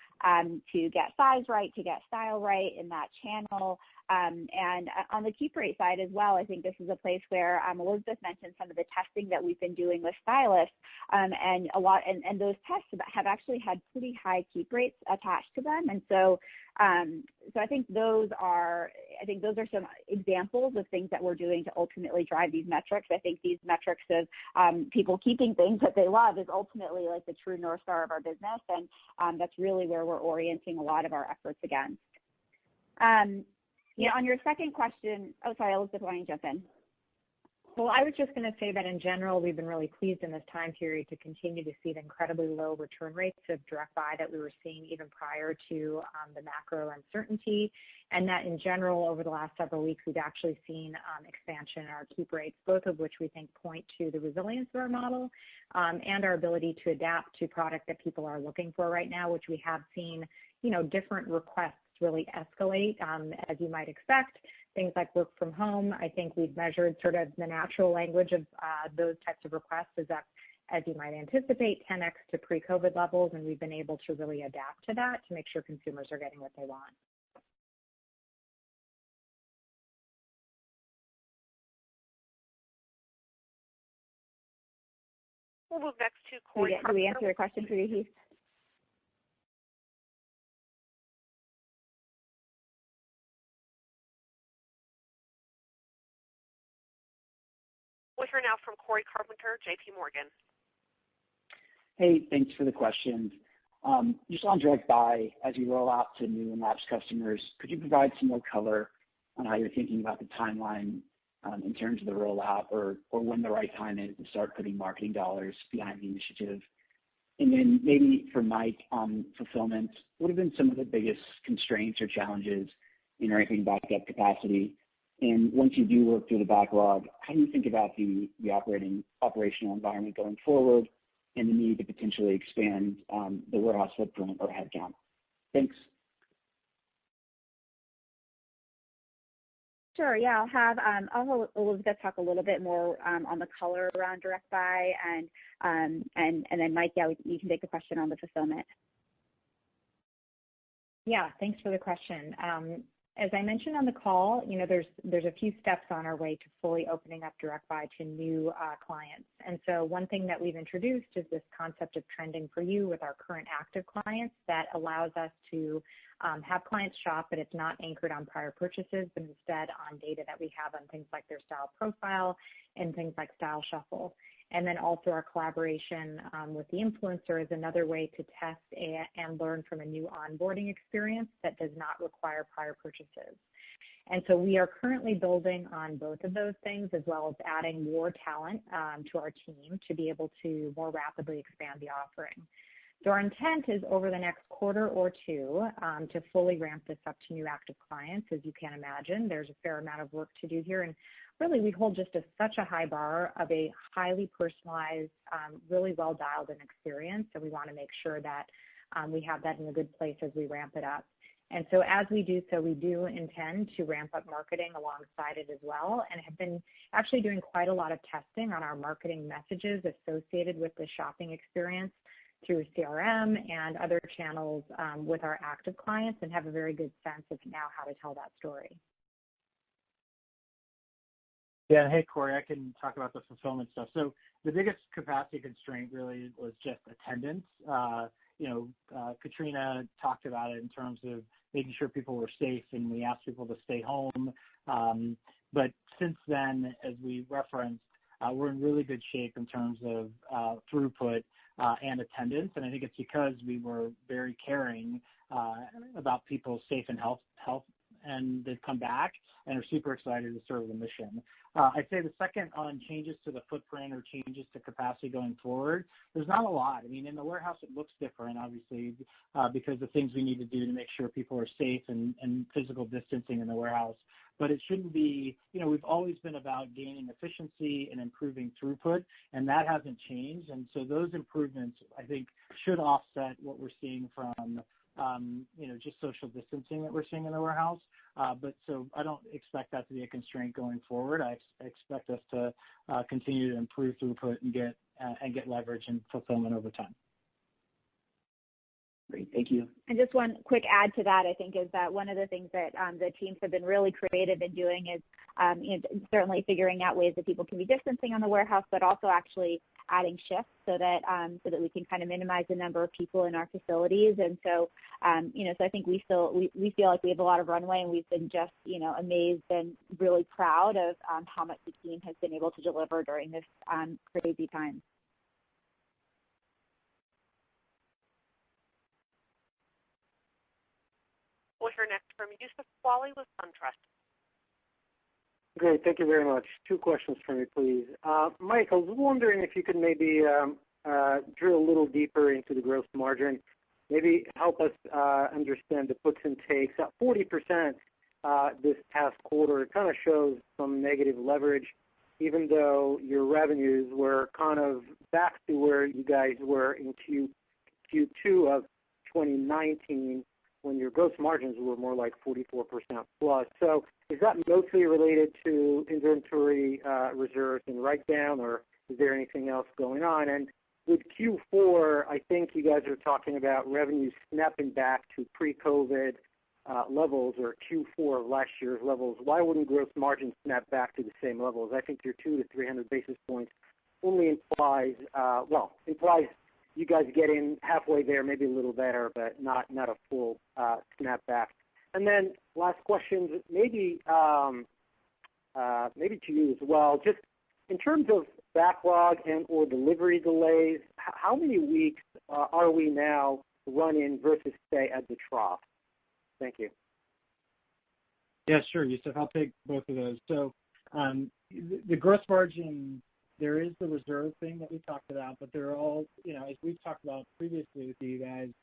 get size right, to get style right in that channel, And on the keep rate side as well, I think this is a place where Elizabeth mentioned some of the testing that we've been doing with stylists, and those tests have actually had pretty high keep rates attached to them. And so I think those are some examples of things that we're doing to ultimately drive these metrics. I think these metrics of people keeping things that they love is ultimately like the true North Star of our business, and that's really where we're orienting a lot of our efforts against. On your second question, sorry, Elizabeth, why don't you jump in? Well, I was just going to say that in general, we've been really pleased in this time period to continue to see the incredibly low return rates of direct buy that we were seeing even prior to the macro uncertainty, and that in general, over the last several weeks, we've actually seen expansion in our keep rates, both of which we think point to the resilience of our model and our ability to adapt to product that people are looking for right now, which we have seen, different requests really escalate, as you might expect. Things like work from home, I think we've measured sort of the natural language of those types of requests is up, as you might anticipate, 10x to pre-COVID levels, and we've been able to really adapt to that to make sure consumers are getting what they want. We'll move next to Corey. Do we answer your question for you, Heath? We'll hear now from Corey Carpenter, J.P. Morgan. Hey, thanks for the questions. Just on direct buy, as you roll out to new and lapsed customers, could you provide some more color on how you're thinking about the timeline in terms of the rollout, or when the right time is to start putting marketing dollars behind the initiative? And then maybe for Mike on fulfillment, what have been some of the biggest constraints or challenges in ramping back up capacity? And once you do work through the backlog, how do you think about the operational environment going forward and the need to potentially expand the warehouse footprint or headcount? Thanks. Sure. Yeah, I'll have Elizabeth talk a little bit more on the color around direct buy, and then Mike, you can take the question on the fulfillment. Yeah, thanks for the question. As I mentioned on the call, there's a few steps on our way to fully opening up direct buy to new clients. And so one thing that we've introduced is this concept of trending for you with our current active clients that allows us to have clients shop, but it's not anchored on prior purchases, but instead on data that we have on things like their style profile and things like Style Shuffle. And then also our collaboration with the influencer is another way to test and learn from a new onboarding experience that does not require prior purchases. And so we are currently building on both of those things, as well as adding more talent to our team to be able to more rapidly expand the offering. So our intent is over the next quarter or two to fully ramp this up to new active clients. As you can imagine, there's a fair amount of work to do here. And really, we hold just such a high bar of a highly personalized, really well dialed in experience. So we want to make sure that we have that in a good place as we ramp it up. And so as we do so, we do intend to ramp up marketing alongside it as well, and have been actually doing quite a lot of testing on our marketing messages associated with the shopping experience through CRM and other channels with our active clients, and have a very good sense of now how to tell that story. Yeah, hey, Corey, I can talk about the fulfillment stuff. So the biggest capacity constraint really was just attendance. Katrina talked about it in terms of making sure people were safe, and we asked people to stay home. But since then, as we referenced, we're in really good shape in terms of throughput and attendance, and I think it's because we were very caring about people's safe and health, and they've come back and are super excited to serve the mission. I'd say the second on changes to the footprint or changes to capacity going forward, there's not a lot. I mean, in the warehouse it looks different, obviously, because the things we need to do to make sure people are safe and physical distancing in the warehouse. But it shouldn't be, we've always been about gaining efficiency and improving throughput, and that hasn't changed. And so those improvements, I think, should offset what we're seeing from just social distancing that we're seeing in the warehouse. But so I don't expect that to be a constraint going forward. I expect us to continue to improve throughput and get leverage and fulfillment over time. Great. Thank you. And just one quick add to that, I think, is that one of the things that the teams have been really creative in doing is certainly figuring out ways that people can be distancing on the warehouse, but also actually adding shifts so that we can kind of minimize the number of people in our facilities. And so, so I think we feel like we have a lot of runway, and we've been just, amazed and really proud of how much the team has been able to deliver during this crazy time. We'll hear next from Youssef Squali with SunTrust. Great. Thank you very much. Two questions for me, please. Mike, I was wondering if you could maybe drill a little deeper into the gross margin, maybe help us understand the puts and takes. At 40% this past quarter, it kind of shows some negative leverage, even though your revenues were kind of back to where you guys were in Q2 of 2019, when your gross margins were more like 44% plus. So is that mostly related to inventory reserves and write-down, or is there anything else going on? And with Q4, I think you guys are talking about revenues snapping back to pre-COVID levels, or Q4 of last year's levels. Why wouldn't gross margins snap back to the same levels? I think your 200 to 300 basis points only implies you guys get in halfway there, maybe a little better, but not a full snapback. And then last question, maybe to you as well. Just in terms of backlog and or delivery delays, how many weeks are we now running versus say at the trough? Thank you. Yeah, sure, Youssef. I'll take both of those. So the gross margin, there is the reserve thing that we talked about, but they're all, as we've talked about previously with you guys,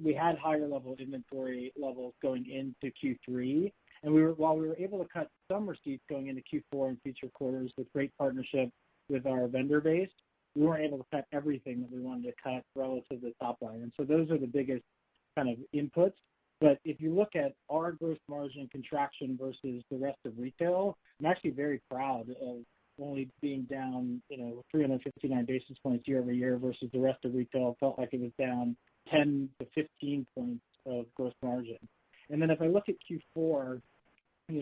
we had higher level inventory levels going into Q3, and while we were able to cut some receipts going into Q4 and future quarters with great partnership with our vendor base, we weren't able to cut everything that we wanted to cut relative to the top line. And so those are the biggest kind of inputs. But if you look at our gross margin contraction versus the rest of retail, I'm actually very proud of only being down, 359 basis points year over year versus the rest of retail felt like it was down 10 to 15 points of gross margin. And then if I look at Q4, we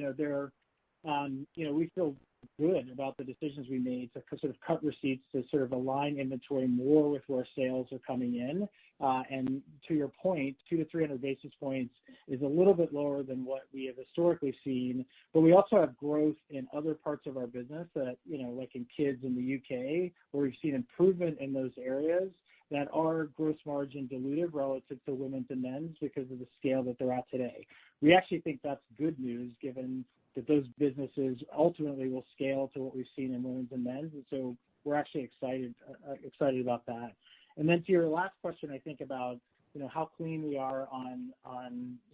feel good about the decisions we made to sort of cut receipts to sort of align inventory more with where sales are coming in. And to your point, 200 to 300 basis points is a little bit lower than what we have historically seen. But we also have growth in other parts of our business that, like in kids in the UK, where we've seen improvement in those areas that are gross margin dilutive relative to women's and men's because of the scale that they're at today. We actually think that's good news, given that those businesses ultimately will scale to what we've seen in women's and men's. And so we're actually excited about that. And then to your last question, I think about, how clean we are on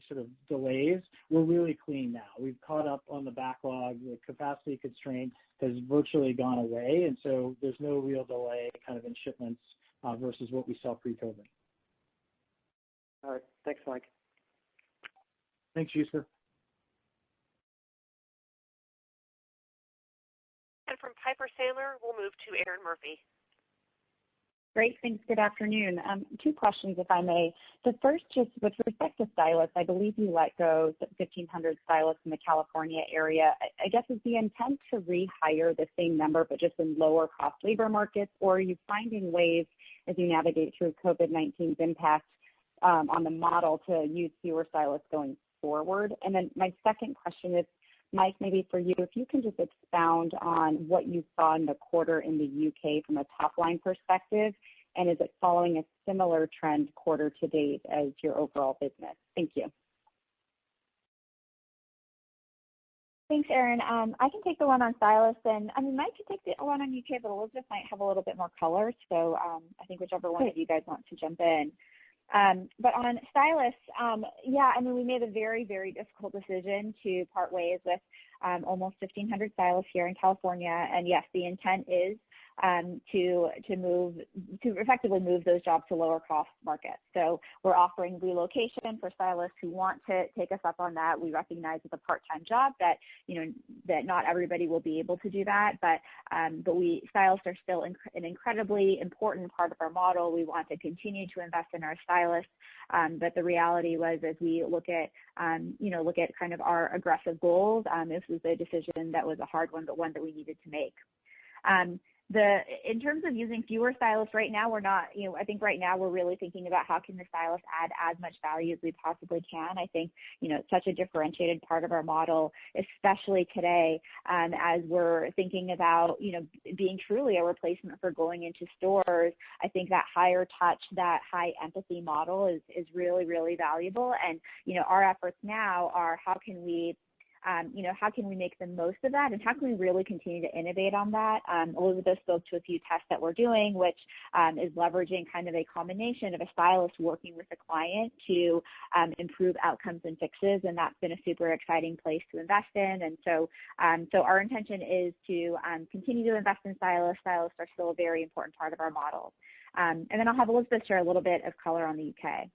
sort of delays. We're really clean now. We've caught up on the backlog. The capacity constraint has virtually gone away. And so there's no real delay kind of in shipments versus what we saw pre-COVID. All right. Thanks, Mike. Thanks, Youssef. And from Piper Sandler, we'll move to Erin Murphy. Great. Thanks. Good afternoon. Two questions, if I may. The first, just with respect to stylists, I believe you let go 1,500 stylists in the California area. I guess is the intent to rehire the same number, but just in lower cost labor markets, or are you finding ways as you navigate through COVID-19's impact on the model to use fewer stylists going forward? And then my second question is, Mike, maybe for you, if you can just expound on what you saw in the quarter in the UK from a top-line perspective, and is it following a similar trend quarter to date as your overall business? Thank you. Thanks, Erin. I can take the one on stylists, and Mike can take the one on UK, but Elizabeth might have a little bit more color, so I think whichever one of you guys want to jump in. But on stylists, we made a very, very difficult decision to part ways with almost 1,500 stylists here in California. And yes, the intent is to effectively move those jobs to lower cost markets. So we're offering relocation for stylists who want to take us up on that. We recognize it's a part-time job that not everybody will be able to do that, but stylists are still an incredibly important part of our model. We want to continue to invest in our stylists, but the reality was, as we look at kind of our aggressive goals, this was a decision that was a hard one, but one that we needed to make. In terms of using fewer stylists right now, we're not, I think right now we're really thinking about how can the stylists add as much value as we possibly can. I think, it's such a differentiated part of our model, especially today, as we're thinking about, being truly a replacement for going into stores. I think that higher touch, that high empathy model is really, really valuable. And, our efforts now are how can we make the most of that, and how can we really continue to innovate on that? Elizabeth spoke to a few tests that we're doing, which is leveraging kind of a combination of a stylist working with a client to improve outcomes and fixes, and that's been a super exciting place to invest in. And so our intention is to continue to invest in stylists. Stylists are still a very important part of our model. And then I'll have Elizabeth share a little bit of color on the UK.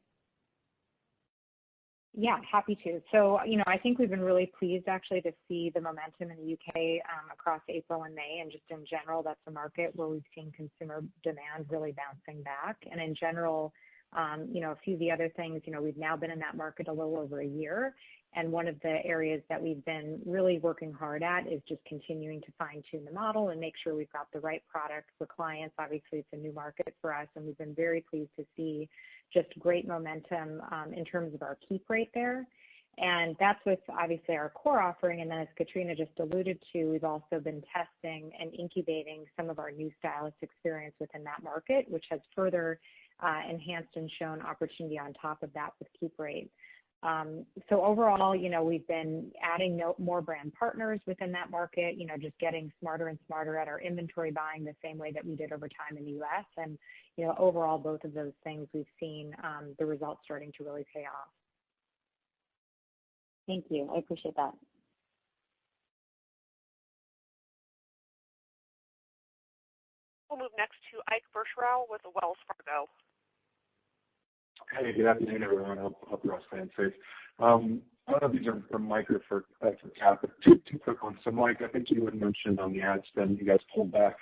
Yeah, happy to. So, I think we've been really pleased actually to see the momentum in the UK across April and May, and just in general, that's a market where we've seen consumer demand really bouncing back. And in general, a few of the other things, we've now been in that market a little over a year. And one of the areas that we've been really working hard at is just continuing to fine tune the model and make sure we've got the right product for clients. Obviously, it's a new market for us, and we've been very pleased to see just great momentum in terms of our keep rate there. And that's with obviously our core offering. And then as Katrina just alluded to, we've also been testing and incubating some of our new stylist experience within that market, which has further enhanced and shown opportunity on top of that with keep rate. So overall, we've been adding more brand partners within that market, just getting smarter and smarter at our inventory buying the same way that we did over time in the U.S. And, overall, both of those things we've seen the results starting to really pay off. Thank you. I appreciate that. We'll move next to Ike Boruchow with Wells Fargo. Hey, good afternoon, everyone. I hope you're all staying safe. I don't know if these are for Mike or for Kat, but two quick ones. So, Mike, I think you had mentioned on the ad spend you guys pulled back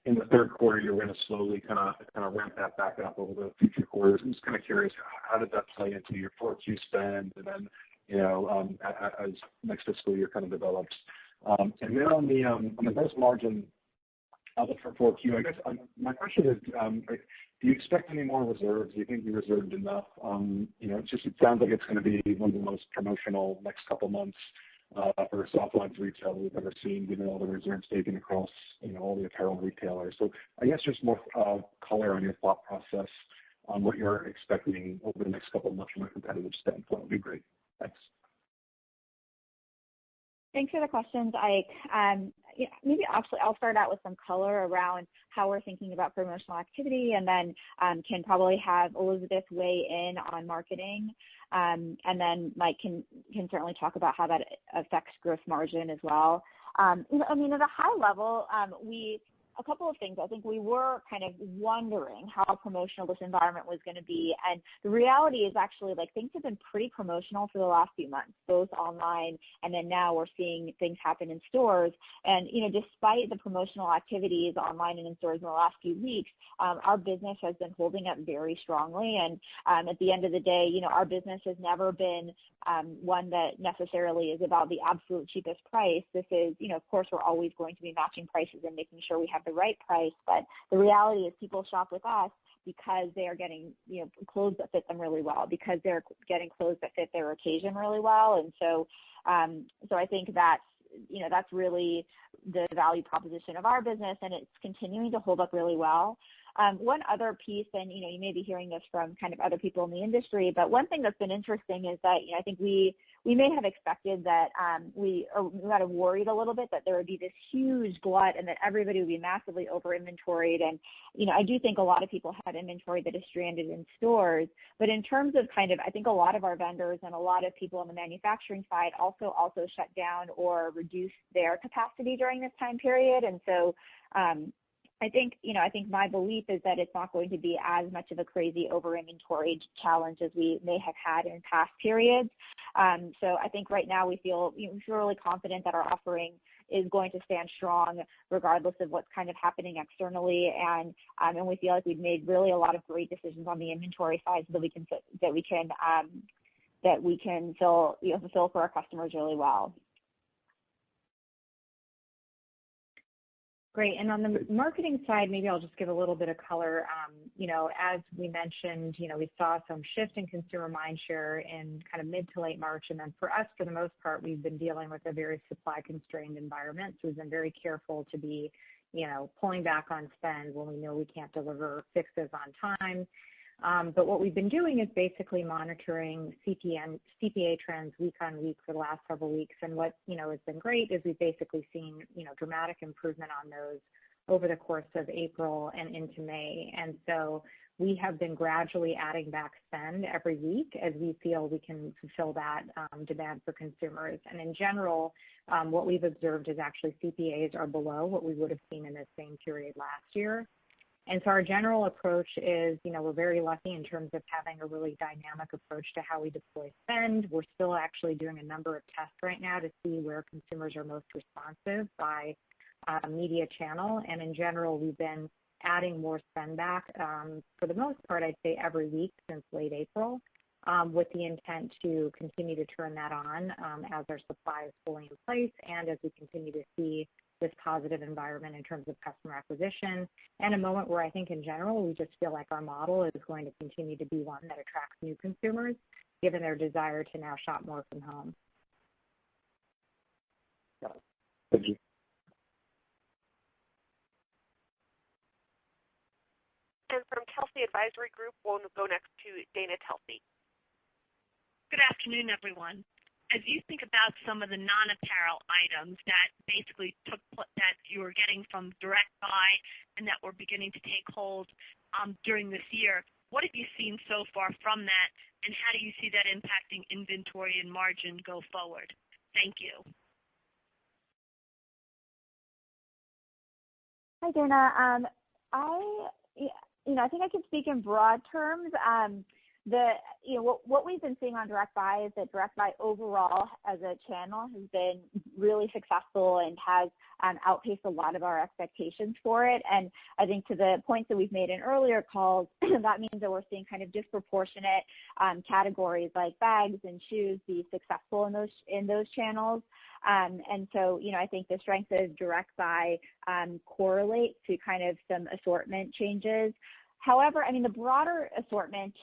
in the third quarter. You're going to slowly kind of ramp that back up over the future quarters. I'm just kind of curious, how did that play into your 4Q spend, and then as next fiscal year kind of develops? And then on the gross margin outlook for 4Q, I guess my question is, do you expect any more reserves? Do you think you reserved enough? It sounds like it's going to be one of the most promotional next couple months for soft lines retail we've ever seen, given all the reserves taken across all the apparel retailers. So I guess just more color on your thought process on what you're expecting over the next couple of months from a competitive standpoint would be great. Thanks. Thanks for the questions, Ike. Maybe actually I'll start out with some color around how we're thinking about promotional activity, and then can probably have Elizabeth weigh in on marketing, and then Mike can certainly talk about how that affects gross margin as well. At a high level, a couple of things. I think we were kind of wondering how promotional this environment was going to be. And the reality is actually things have been pretty promotional for the last few months, both online and then now we're seeing things happen in stores. And, despite the promotional activities online and in stores in the last few weeks, our business has been holding up very strongly. And at the end of the day, our business has never been one that necessarily is about the absolute cheapest price. This is, of course, we're always going to be matching prices and making sure we have the right price. But the reality is people shop with us because they are getting, clothes that fit them really well, because they're getting clothes that fit their occasion really well. And so I think that's really the value proposition of our business, and it's continuing to hold up really well. One other piece, and you may be hearing this from kind of other people in the industry, but one thing that's been interesting is that I think we may have expected that we might have worried a little bit that there would be this huge glut and that everybody would be massively over inventoried. And I do think a lot of people had inventory that is stranded in stores. But in terms of I think a lot of our vendors and a lot of people on the manufacturing side also shut down or reduced their capacity during this time period. And so I think my belief is that it's not going to be as much of a crazy over inventory challenge as we may have had in past periods. So I think right now we feel really confident that our offering is going to stand strong regardless of what's kind of happening externally, and we feel like we've made really a lot of great decisions on the inventory side so that we can fulfill for our customers really well. Great. And on the marketing side, maybe I'll just give a little bit of color. As we mentioned, we saw some shift in consumer mindshare in kind of mid to late March. And then for us, for the most part, we've been dealing with a very supply constrained environment. So we've been very careful to be, pulling back on spend when we know we can't deliver fixes on time. But what we've been doing is basically monitoring CPA trends week on week for the last several weeks. And what, has been great is we've basically seen, dramatic improvement on those over the course of April and into May. And so we have been gradually adding back spend every week as we feel we can fulfill that demand for consumers. And in general, what we've observed is actually CPAs are below what we would have seen in the same period last year. And so our general approach is, we're very lucky in terms of having a really dynamic approach to how we deploy spend. We're still actually doing a number of tests right now to see where consumers are most responsive by media channel. And in general, we've been adding more spend back for the most part, I'd say every week since late April, with the intent to continue to turn that on as our supply is fully in place and as we continue to see this positive environment in terms of customer acquisition, and a moment where I think in general we just feel like our model is going to continue to be one that attracts new consumers given their desire to now shop more from home. Thank you. And from Telsey Advisory Group, we'll go next to Dana Telsey. Good afternoon, everyone. As you think about some of the non-apparel items that basically that you were getting from direct buy and that were beginning to take hold during this year, what have you seen so far from that, and how do you see that impacting inventory and margin go forward? Thank you. Hi, Dana. I think I can speak in broad terms. What we've been seeing on direct buy is that direct buy overall as a channel has been really successful and has outpaced a lot of our expectations for it. And I think to the points that we've made in earlier calls, that means that we're seeing kind of disproportionate categories like bags and shoes be successful in those channels. And so, I think the strength of direct buy correlates to kind of some assortment changes. However, the broader assortment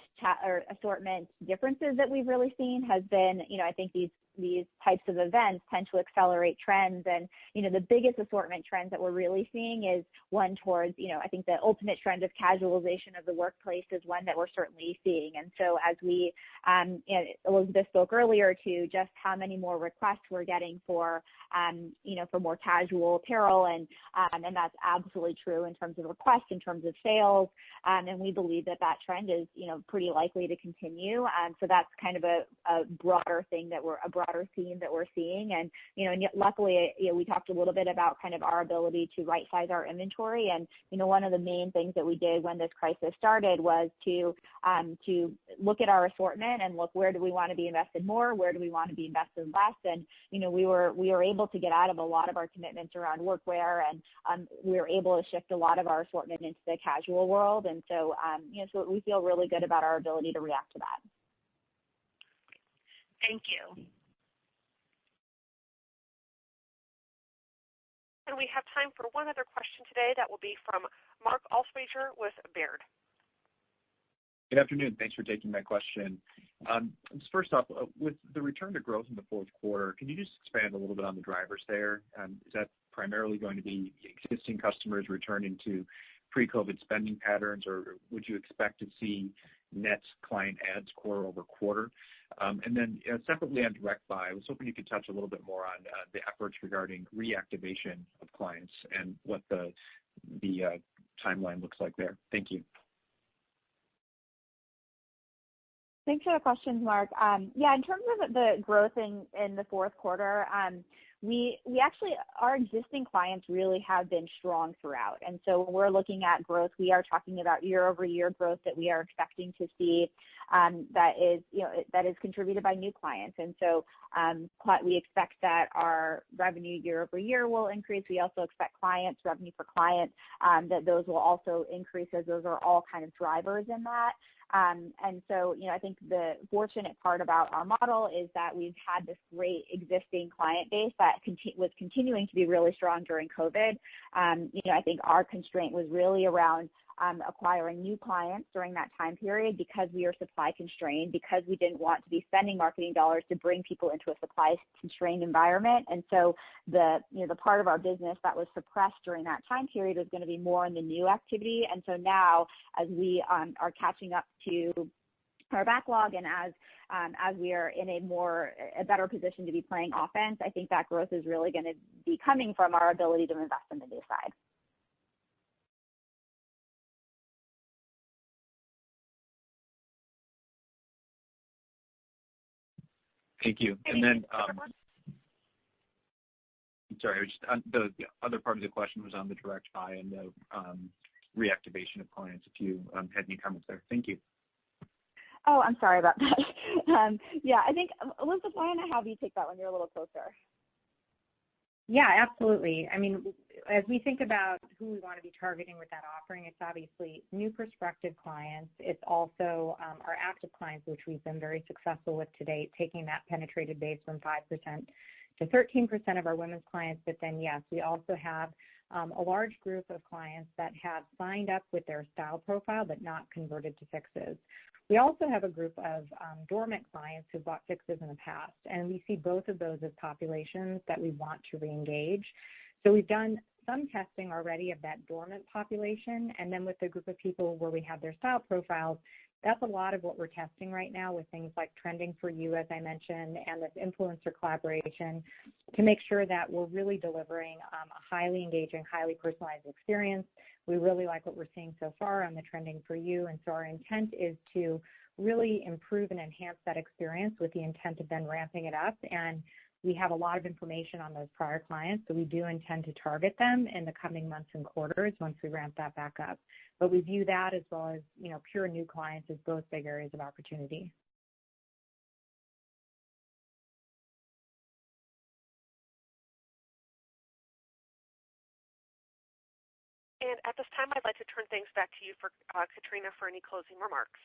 differences that we've really seen has been, I think these types of events tend to accelerate trends. And, the biggest assortment trends that we're really seeing is one towards, I think the ultimate trend of casualization of the workplace is one that we're certainly seeing. And so as we, Elizabeth spoke earlier to just how many more requests we're getting for more casual apparel. And that's absolutely true in terms of requests, in terms of sales. And we believe that trend is, pretty likely to continue. So that's kind of a broader theme that we're seeing. And, luckily, we talked a little bit about kind of our ability to right size our inventory. And, one of the main things that we did when this crisis started was to look at our assortment and look, where do we want to be invested more? Where do we want to be invested less? And, we were able to get out of a lot of our commitments around workwear, and we were able to shift a lot of our assortment into the casual world. And so, so we feel really good about our ability to react to that. Thank you. And we have time for one other question today. That will be from Mark Altschwager with Baird. Good afternoon. Thanks for taking my question. First off, with the return to growth in the fourth quarter, can you just expand a little bit on the drivers there? Is that primarily going to be existing customers returning to pre-COVID spending patterns, or would you expect to see net client adds quarter over quarter? And then separately on direct buy, I was hoping you could touch a little bit more on the efforts regarding reactivation of clients and what the timeline looks like there. Thank you. Thanks for the questions, Mark. In terms of the growth in the fourth quarter, we actually, our existing clients really have been strong throughout. And so when we're looking at growth, we are talking about year-over-year growth that we are expecting to see that is contributed by new clients. And so we expect that our revenue year-over-year will increase. We also expect revenue per client, that those will also increase, as those are all kind of drivers in that. And so, I think the fortunate part about our model is that we've had this great existing client base that was continuing to be really strong during COVID. I think our constraint was really around acquiring new clients during that time period because we are supply constrained, because we didn't want to be spending marketing dollars to bring people into a supply constrained environment. And so the part of our business that was suppressed during that time period was going to be more in the new activity. And so now, as we are catching up to our backlog and as we are in a better position to be playing offense, I think that growth is really going to be coming from our ability to invest in the new side. Thank you. And then, sorry, the other part of the question was on the direct buy and the reactivation of clients, if you had any comments there. Thank you. Oh, I'm sorry about that. I think, Elizabeth, why don't I have you take that one? You're a little closer. Yeah, absolutely. I mean, as we think about who we want to be targeting with that offering, it's obviously new prospective clients. It's also our active clients, which we've been very successful with to date, taking that penetrated base from 5% to 13% of our women's clients. But then, yes, we also have a large group of clients that have signed up with their style profile but not converted to fixes. We also have a group of dormant clients who bought fixes in the past, and we see both of those as populations that we want to reengage. So we've done some testing already of that dormant population, and then with the group of people where we have their style profiles, that's a lot of what we're testing right now with things like Trending for You, as I mentioned, and this influencer collaboration to make sure that we're really delivering a highly engaging, highly personalized experience. We really like what we're seeing so far on the Trending for You, and so our intent is to really improve and enhance that experience with the intent of then ramping it up. And we have a lot of information on those prior clients, so we do intend to target them in the coming months and quarters once we ramp that back up. But we view that as well as, pure new clients as both big areas of opportunity. And at this time, I'd like to turn things back to you for Katrina for any closing remarks.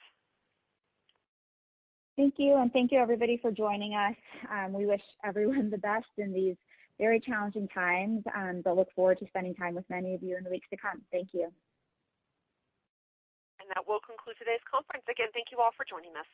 Thank you, and thank you everybody for joining us. We wish everyone the best in these very challenging times, but look forward to spending time with many of you in the weeks to come. Thank you. And that will conclude today's conference. Again, thank you all for joining us.